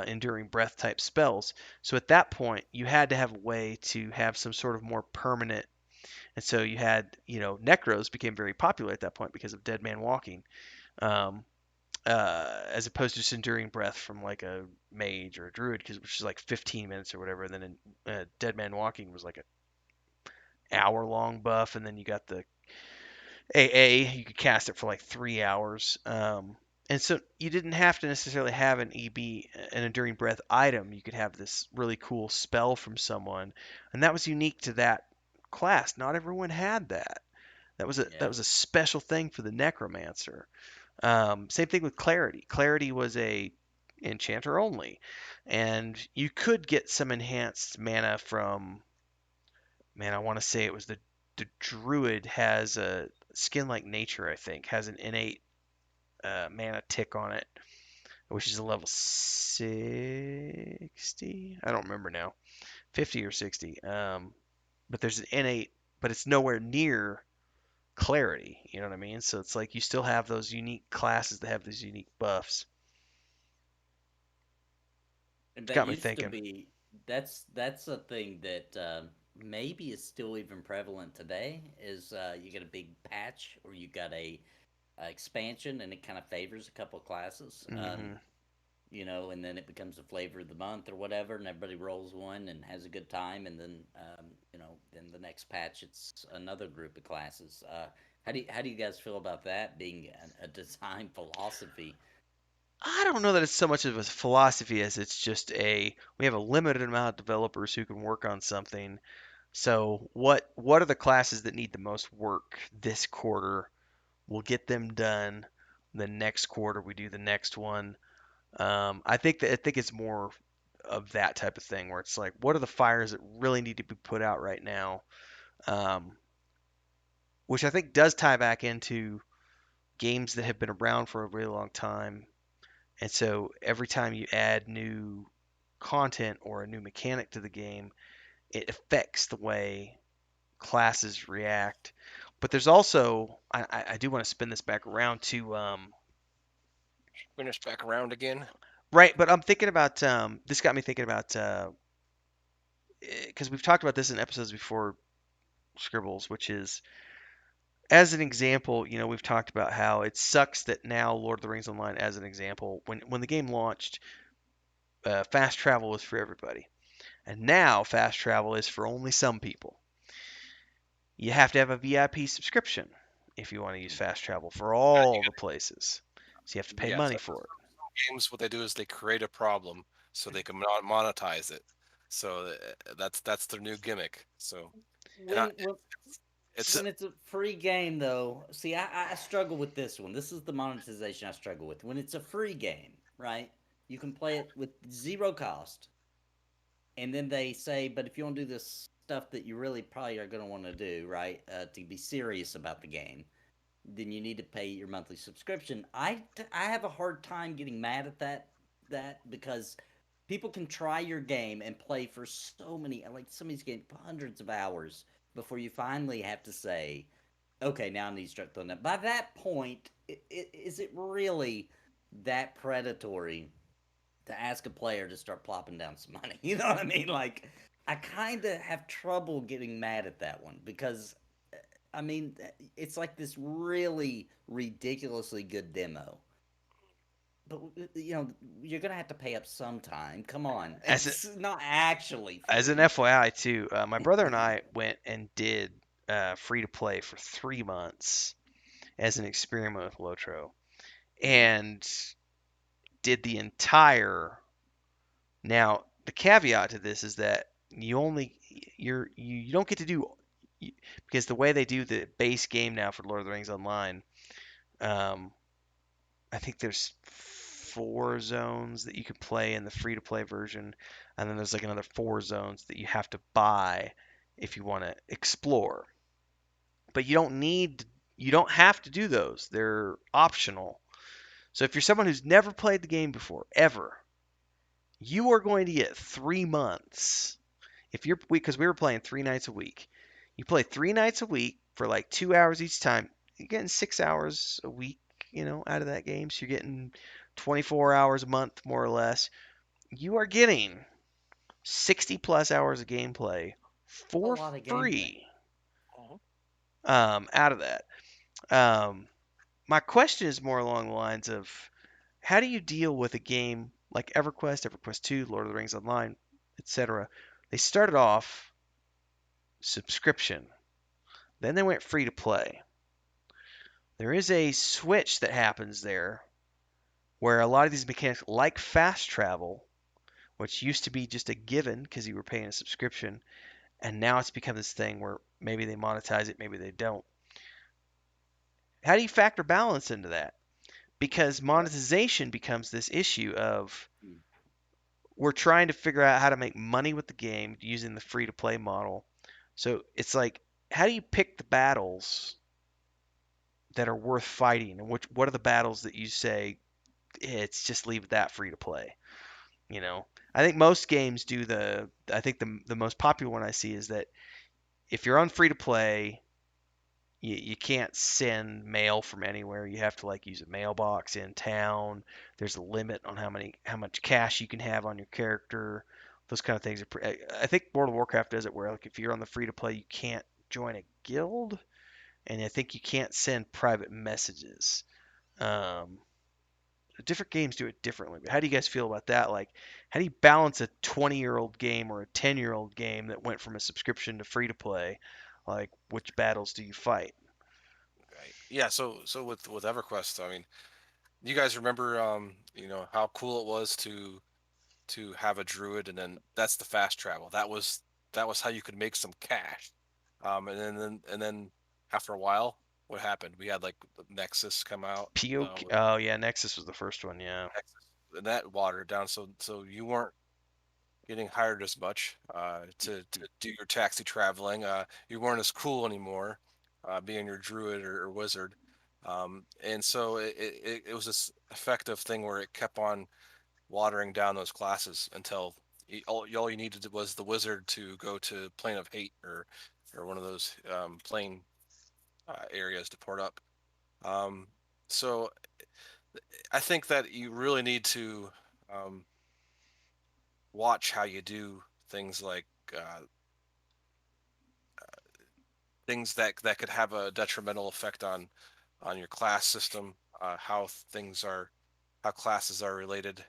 enduring breath type spells. So at that point, you had to have a way to have some sort of more permanent. And so you had, Necros became very popular at that point because of Dead Man Walking, um, as opposed to just enduring breath from like a mage or a druid, which is like 15 minutes or whatever. And then Dead Man Walking was like an hour long buff, and then you got the AA, you could cast it for like 3 hours. And so you didn't have to necessarily have an EB, an enduring breath item. You could have this really cool spell from someone, and that was unique to that class. Not everyone had that. That was a special thing for the necromancer. Same thing with clarity. Clarity was a enchanter only, and you could get some enhanced mana from, man, I want to say it was the druid has a skin like nature. I think has an innate mana tick on it, which is a level 60. I don't remember now, 50 or 60. But there's an innate, but it's nowhere near clarity. You know what I mean? So it's like you still have those unique classes that have those unique buffs. And It's that got me used to thinking. be that's a thing that maybe is still even prevalent today. Is you get a big patch or you got a expansion and it kind of favors a couple of classes. Hmm. And then it becomes a flavor of the month or whatever, and everybody rolls one and has a good time, and then then the next patch it's another group of classes. How do you guys feel about that being a design philosophy? I don't know that it's so much of a philosophy as it's just we have a limited amount of developers who can work on something. So what are the classes that need the most work this quarter? We'll get them done. The next quarter we do the next one. I think it's more of that type of thing where it's like, what are the fires that really need to be put out right now? Um, which I think does tie back into games that have been around for a really long time. And so every time you add new content or a new mechanic to the game, it affects the way classes react. But there's also, I do want to spin this back around to, Bring us back around again. right, but I'm thinking about, this got me thinking about, because we've talked about this in episodes before, Scribbles, which is, as an example, we've talked about how it sucks that now Lord of the Rings Online, as an example, when the game launched, fast travel was for everybody. And now fast travel is for only some people. You have to have a VIP subscription if you want to use fast travel for all the places. So you have to pay Yes, money for it. games what they do is they create a problem so they can monetize it. So that's their new gimmick. So and I, When when it's So, when it's a free game, though, see, I struggle with this one. This is the monetization I struggle with. When it's a free game, right? You can play it with zero cost, and then they say, but if you want to do this stuff that you really probably are going to want to do, right? To be serious about the game, then you need to pay your monthly subscription. I have a hard time getting mad at that because people can try your game and play for so many, like some of these games, hundreds of hours before you finally have to say, okay, now I need to start doing that. By that point, is it really that predatory to ask a player to start plopping down some money? You know what I mean? Like, I kind of have trouble getting mad at that one because I mean, it's like this really ridiculously good demo. But you're gonna have to pay up sometime. Come on, As a, it's not actually as an free. FYI too, my brother and I went and did free to play for 3 months as an experiment with Lotro, Mhm. and did the entire. Now the caveat to this is that you only you don't get to do because the way they do the base game now for Lord of the Rings Online, um, I think there's 4 zones that you can play in the free to play version, and then there's like another 4 zones that you have to buy if you want to explore. But you don't have to do those. They're optional. So if you're someone who's never played the game before, ever, you are going to get 3 months. If you're because we were playing 3 nights a week. You play 3 nights a week for like 2 hours each time. You're getting 6 hours a week, out of that game. So you're getting 24 hours a month, more or less. You are getting 60 plus hours of gameplay A for lot of gameplay. free Mhm. out of that. Um, my question is more along the lines of how do you deal with a game like EverQuest, EverQuest 2, Lord of the Rings Online, etc.? They started off subscription, then they went free to play. There is a switch that happens there where a lot of these mechanics, like fast travel, which used to be just a given because you were paying a subscription, and now it's become this thing where maybe they monetize it, maybe they don't. How do you factor balance into that? Because Well, monetization becomes this issue of mm, we're trying to figure out how to make money with the game using the free to play model. So it's like, how do you pick the battles that are worth fighting, and what are the battles that you say it's just leave that free to play? You know, I think most games do the. I think the most popular one I see is that if you're on free to play, you can't send mail from anywhere. You have to like use a mailbox in town. There's a limit on how much cash you can have on your character. Those kind of things are. I think World of Warcraft does it where like if you're on the free to play, you can't join a guild, and I think you can't send private messages. Um, Different games do it differently. But how do you guys feel about that? Like, how do you balance a 20-year-old game or a 10-year-old game that went from a subscription to free to play? Like, which battles do you fight? Right. Yeah. So with EverQuest, I mean, you guys remember, how cool it was to have a druid, and then that's the fast travel. That was how you could make some cash. And then after a while, what happened? We had like the Nexus come out. POK. Oh yeah, Nexus was the first one. Yeah. Nexus, and that watered it down. So you weren't getting hired as much to do your taxi traveling. You weren't as cool anymore, being your druid or wizard. And so it was this effective thing where it kept on watering down those classes until all you needed was the wizard to go to Plane of Hate or one of those plane areas to port up. Um, so I think that you really need to um, watch how you do things like things that could have a detrimental effect on your class system, how things are, how classes are related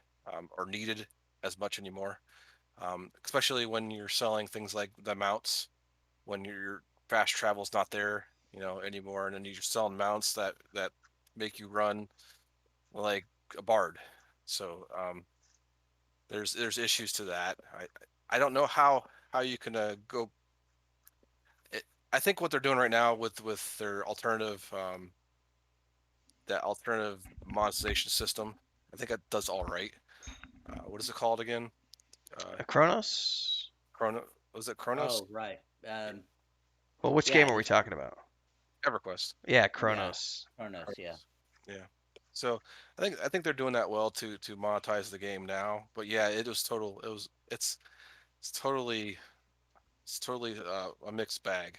or needed as much anymore, especially when you're selling things like the mounts, when your fast travel's not there, anymore, and then you're selling mounts that make you run like a bard. So there's issues to that. I don't know how you can go. It, I think what they're doing right now with their alternative that alternative monetization system, I think it does all right. What is it called again? Uh, Chronos. Chrono. Was it Kronos? Oh, right. Well, which Yeah, game are it we was. talking about? EverQuest. Yeah, Yeah, Chronos. Kronos. Yeah, Kronos. Yeah. So I think they're doing that well to monetize the game now. But yeah, it was total. It was it's totally it's totally a mixed bag.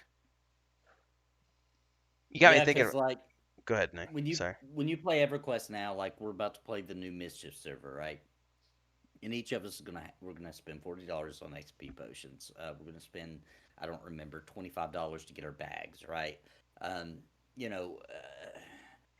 You got me yeah. thinking. Because like Go ahead, Nick. when you Sorry. when you play EverQuest now, like we're about to play the new Mischief server, right? And each of us is we're gonna spend $40 on XP potions. We're gonna spend, I don't remember, $25 to get our bags, right? Um, you know,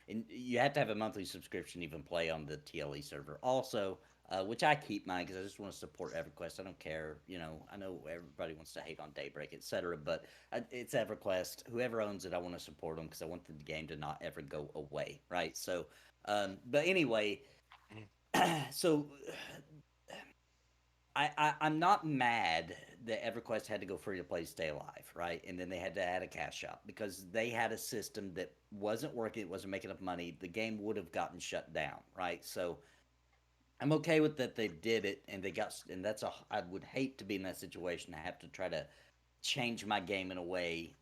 and you have to have a monthly subscription to even play on the TLE server. Also, which I keep mine because I just want to support EverQuest. I don't care, I know everybody wants to hate on Daybreak, etc., but it's EverQuest. Whoever owns it, I want to support them because I want the game to not ever go away, right? So, but anyway, Mhm. so I'm not mad that EverQuest had to go free to play to stay alive, right? And then they had to add a cash shop because they had a system that wasn't working, it wasn't making enough money. The game would have gotten shut down, right? So I'm okay with that they did it and they got, and that's a, I would hate to be in that situation to have to try to change my game in a way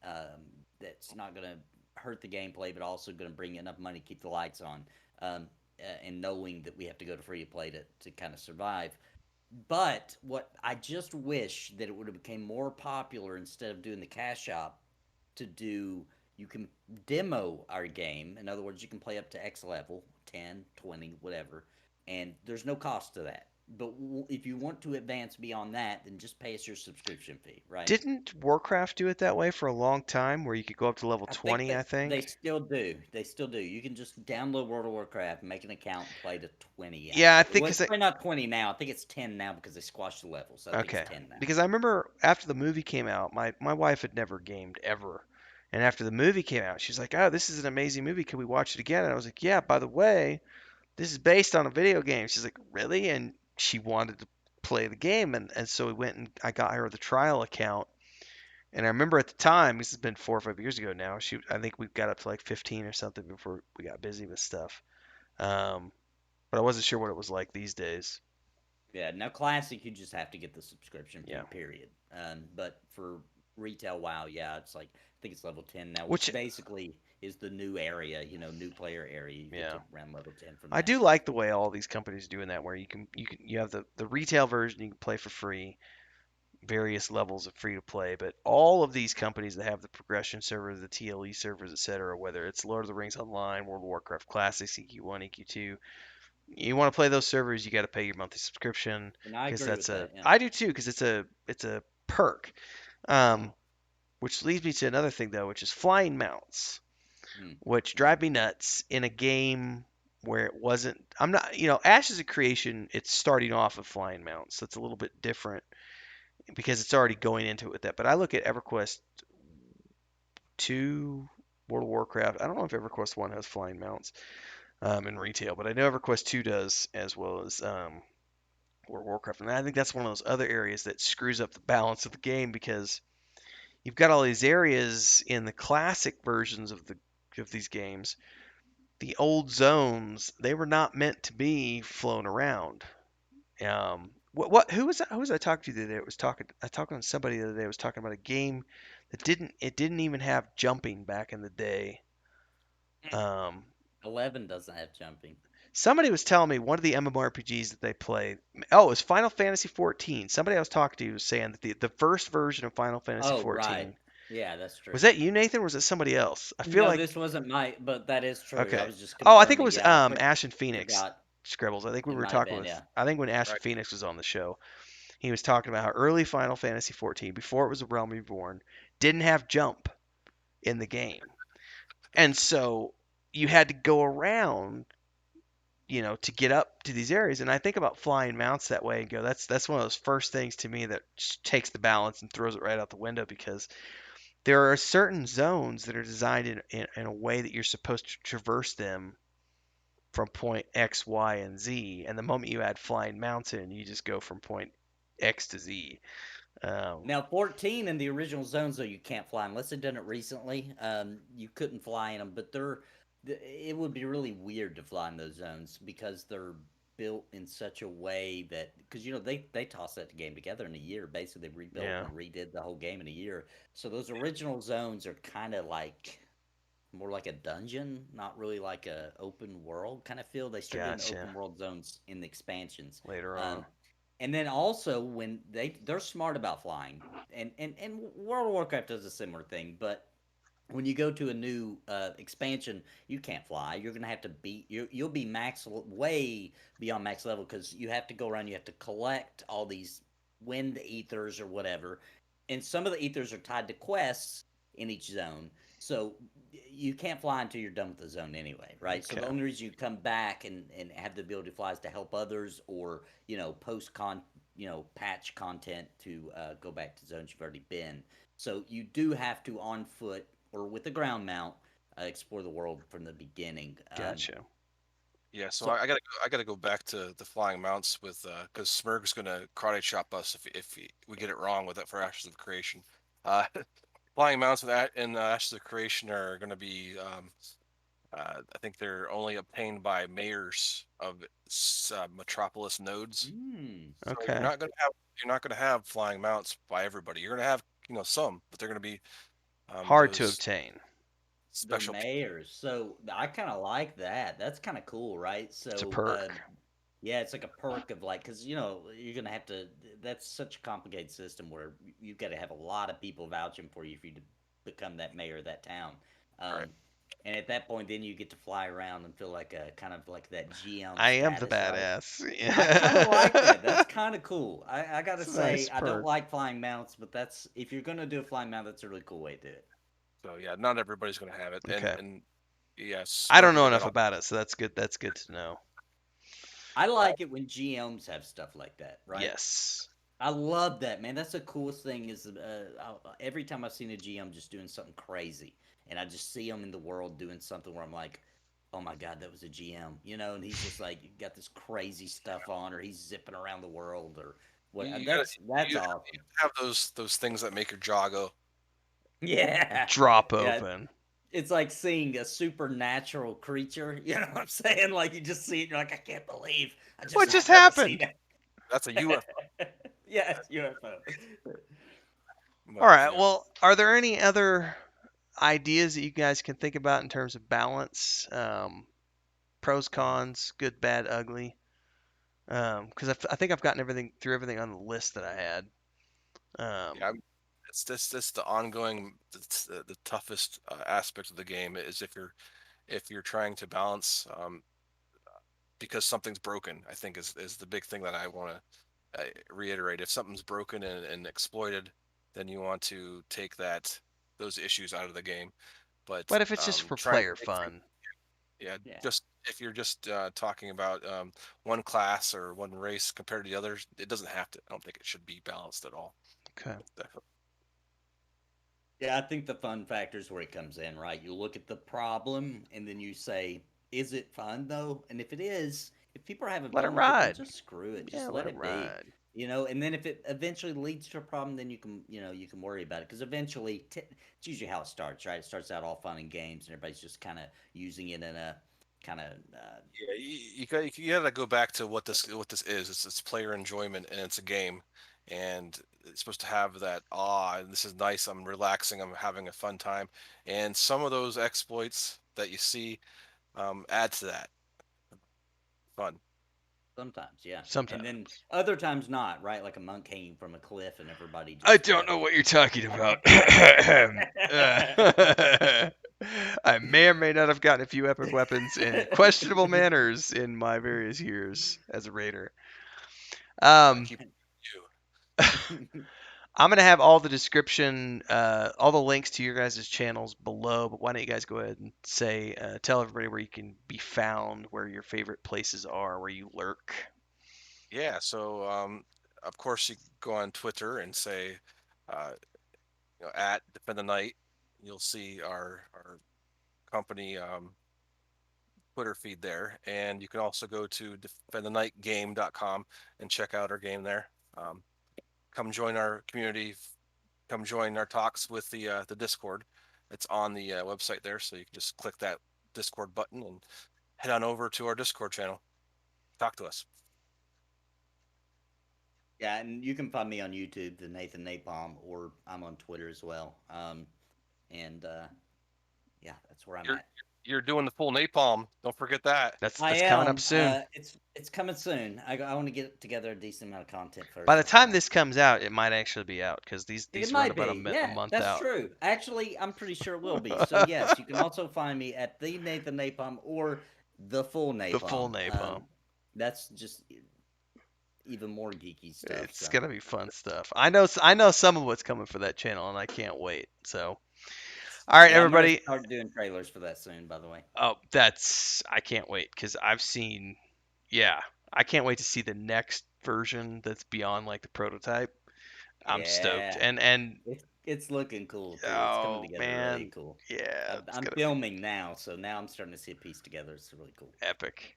that's not going to hurt the gameplay, but also going to bring enough money to keep the lights on. And knowing that we have to go to free to play to kind of survive. But what I just wish that it would have became more popular instead of doing the cash shop to do, you can demo our game. In other words, you can play up to X level, 10, 20, whatever, and there's no cost to that. But if you want to advance beyond that, then just pay us your subscription fee, right? Didn't Warcraft do it that way for a long time, where you could go up to level I think 20? that I they think. still do. They still do. You can just download World of Warcraft, make an account, and play to 20. Yeah, I think Well, because it's probably not 20 now. I think it's 10 now because they squashed the level. So I think it's okay, 10 now. because I remember after the movie came out, my wife had never gamed ever, and after the movie came out, she's like, "Oh, this is an amazing movie. Can we watch it again?" And I was like, "Yeah, by the way, this is based on a video game." She's like, "Really?" And she wanted to play the game, and so we went and I got her the trial account. And I remember at the time, this has been 4 or 5 years ago now. I think we got up to like 15 or something before we got busy with stuff. Um, but I wasn't sure what it was like these days. Yeah, now classic, you just have to get the subscription fee, Yeah. period. But for retail WoW, yeah, it's like I think it's level 10 now, which Which, basically is the new area, new player area. You get yeah, to around level 10 from I that. do like the way all these companies are doing that, where you have the retail version you can play for free, various levels of free to play, but all of these companies that have the progression servers, the TLE servers, etc., whether it's Lord of the Rings Online, World of Warcraft Classics, EQ1, EQ2, you want to play those servers, you got to pay your monthly subscription And I because agree with that. Yeah. I do too because it's a perk. Um, which leads me to another thing though, which is flying mounts, Mm. which drive me nuts in a game where it wasn't. I'm not, Ashes of Creation. It's starting off with flying mounts, so it's a little bit different because it's already going into it with that. But I look at EverQuest 2, World of Warcraft. I don't know if EverQuest 1 has flying mounts in retail, but I know EverQuest 2 does as well as World of Warcraft. And I think that's one of those other areas that screws up the balance of the game because you've got all these areas in the classic versions of these games. The old zones, they were not meant to be flown around. Who was I talking to the other day? I talked to somebody the other day. Was talking about a game that didn't even have jumping back in the day. Um, 11 doesn't have jumping. Somebody was telling me one of the MMORPGs that they play. Oh, it was Final Fantasy 14. Somebody I was talking to was saying that the first version of Final Fantasy Oh, right. 14. Yeah, that's Was true. that you, Nathan? Or was it somebody else? I feel No, like this wasn't my, but that is true. I okay. was just Oh, I think it confirming. was Yeah, Ash and Phoenix forgot. Scribbles. I think we It were might have talking been. with. Yeah. I think when Ash and Right. Phoenix was on the show, he was talking about how early Final Fantasy 14, before it was a Realm Reborn, didn't have jump in the game, and so you had to go around, to get up to these areas. And I think about flying mounts that way and go, that's one of those first things to me that just takes the balance and throws it right out the window because there are certain zones that are designed in a way that you're supposed to traverse them from point X, Y, and Z. And the moment you add flying mountain, you just go from point X to Z. Um, Now, 14 in the original zones, though, you can't fly unless they've done it recently. You couldn't fly in them, but it would be really weird to fly in those zones because they're built in such a way that because they tossed that game together in a year. Basically, they rebuilt Yeah. and redid the whole game in a year. So those original zones are kind of like more like a dungeon, not really like a open world kind of feel. They started doing Gotcha. open world zones in the expansions. Later on. Um, and then also when they're smart about flying, and World of Warcraft does a similar thing, but when you go to a new expansion, you can't fly. You're gonna have to be you'll be way beyond max level because you have to go around. You have to collect all these wind ethers or whatever, and some of the ethers are tied to quests in each zone. So you can't fly until you're done with the zone anyway, right? So the Okay. only reason you come back and have the ability to fly is to help others or post patch content to go back to zones you've already been. So you do have to on foot or with a ground mount explore the world from the beginning. Gotcha. Yeah, so So I gotta go back to the flying mounts with because Smurg's gonna karate chop us if we get it wrong with that for Ashes of Creation. Uh, flying mounts with that in Ashes of Creation are gonna be I think they're only obtained by mayors of metropolis nodes. So Okay. you're not gonna have flying mounts by everybody. You're gonna have some, but they're gonna be Hard to those obtain. they're special people. mayors. So I kind of like that. That's kind of cool, right? It's a So perk. yeah, it's like a perk of like because you're gonna have to. That's such a complicated system where you've got to have a lot of people vouching for you if you to become that mayor of that town. Right. Um, and at that point, then you get to fly around and feel like a kind of like that GM I am the status, right? badass. I kind of like that. Yeah. That's kind of cool. I gotta It's a say, nice I don't perk. like flying mounts, but that's if you're gonna do a flying mount, that's a really cool way to do it. So yeah, not everybody's gonna have it, Okay. and yeah, I don't Smurg know will get enough all. about it, so that's good. That's good to know. I like it when GMs have stuff like that, right? Yes. I love that, man. That's the coolest thing. Is every time I've seen a GM just doing something crazy, and I just see him in the world doing something where I'm like, "Oh my god, that was a GM," and he's just like got this crazy stuff on, or he's zipping around the world, or what. You gotta That's you awesome. have those things that make your jaw go. Yeah, Drop yeah. open. It's like seeing a supernatural creature. You know what I'm saying? Like you just see it, you're like, I can't believe I just What just happened to see happened? That's a that. UFO. Yeah, it's UFO. All But right. yeah, Well, are there any other ideas that you guys can think about in terms of balance? Pros, cons, good, bad, ugly. Because I think I've gotten everything through everything on the list that I had. yeah. It's this the ongoing the toughest aspect of the game is if you're trying to balance because something's broken. I think is the big thing that I want to reiterate. If something's broken and exploited, then you want to take those issues out of the game. But what if it's just for trying to player make things, fun? yeah, Yeah. just if you're just talking about one class or one race compared to the others, it doesn't have to. I don't think it should be balanced at all. Okay. Definitely. Yeah, I think the fun factor is where it comes in, right? You look at the problem and then you say, is it fun though? And if it is, if people are having Let it fun with it, then ride. just screw it. Yeah, Just let let it it be. ride. And then if it eventually leads to a problem, then you can worry about it because eventually it's usually how it starts, right? It starts out all fun and games, and everybody's just kind of using it in a kind of Yeah, you gotta go back to what this is. It's player enjoyment and it's a game, and it's supposed to have that and this is nice. I'm relaxing. I'm having a fun time, and some of those exploits that you see add to that fun. sometimes, yeah, and then Sometimes. other times not, right? Like a monk hanging from a cliff and everybody I just don't know what you're talking about. I may or may not have gotten a few epic weapons in questionable manners in my various years as a raider. I Um, keep you. I'm gonna have all the description, all the links to your guys' channels below. But why don't you guys go ahead and tell everybody where you can be found, where your favorite places are, where you lurk. Yeah. So of course you go on Twitter and say uh, at Defend the Night. You'll see our company Twitter feed there, and you can also go to defendthenightgame.com and check out our game there. Um, come join our community. Come join our talks with the Discord. It's on the website there, so you can just click that Discord button and head on over to our Discord channel. talk to us. Yeah, and you can find me on YouTube, the Nathan Napalm, or I'm on Twitter as well. And yeah, that's where I'm You're at. you're doing the full napalm. Don't forget that. I That's coming up am. soon. It's coming soon. I want to get together a decent amount of content By first the time before. this comes out, it might actually be out because It these run might about be. a Yeah, month that's out. true. Actually, I'm pretty sure it will be. So yes, you can also find me at the Nathan Napalm or the full The full Napalm. napalm. That's just even more geeky stuff. It's So gonna be fun stuff. I know some of what's coming for that channel, and I can't wait. So, all right, yeah, I'm gonna everybody. start doing trailers for that soon. By the way. Oh, that's I can't wait because I've seen. Yeah, I can't wait to see the next version that's beyond like the prototype. I'm stoked. Yeah, And it's looking cool too. It's coming oh together really man, cool. yeah, it's I'm gonna be filming now, so now I'm starting to see a piece together. It's really cool. epic.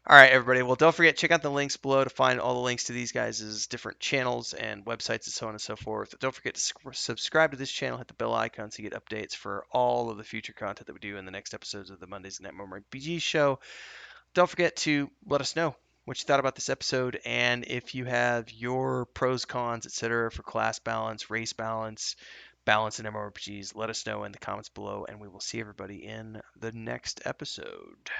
All right, everybody. Well, don't forget, check out the links below to find all the links to these guys' different channels and websites and so on and so forth. Don't forget to subscribe to this channel, hit the bell icon so you get updates for all of the future content that we do in the next episodes of the Mondays Night MMORPG show. Don't forget to let us know what you thought about this episode and if you have your pros, cons, etc. for class balance, race balance, balance in MMORPGs. Let us know in the comments below, and we will see everybody in the next episode.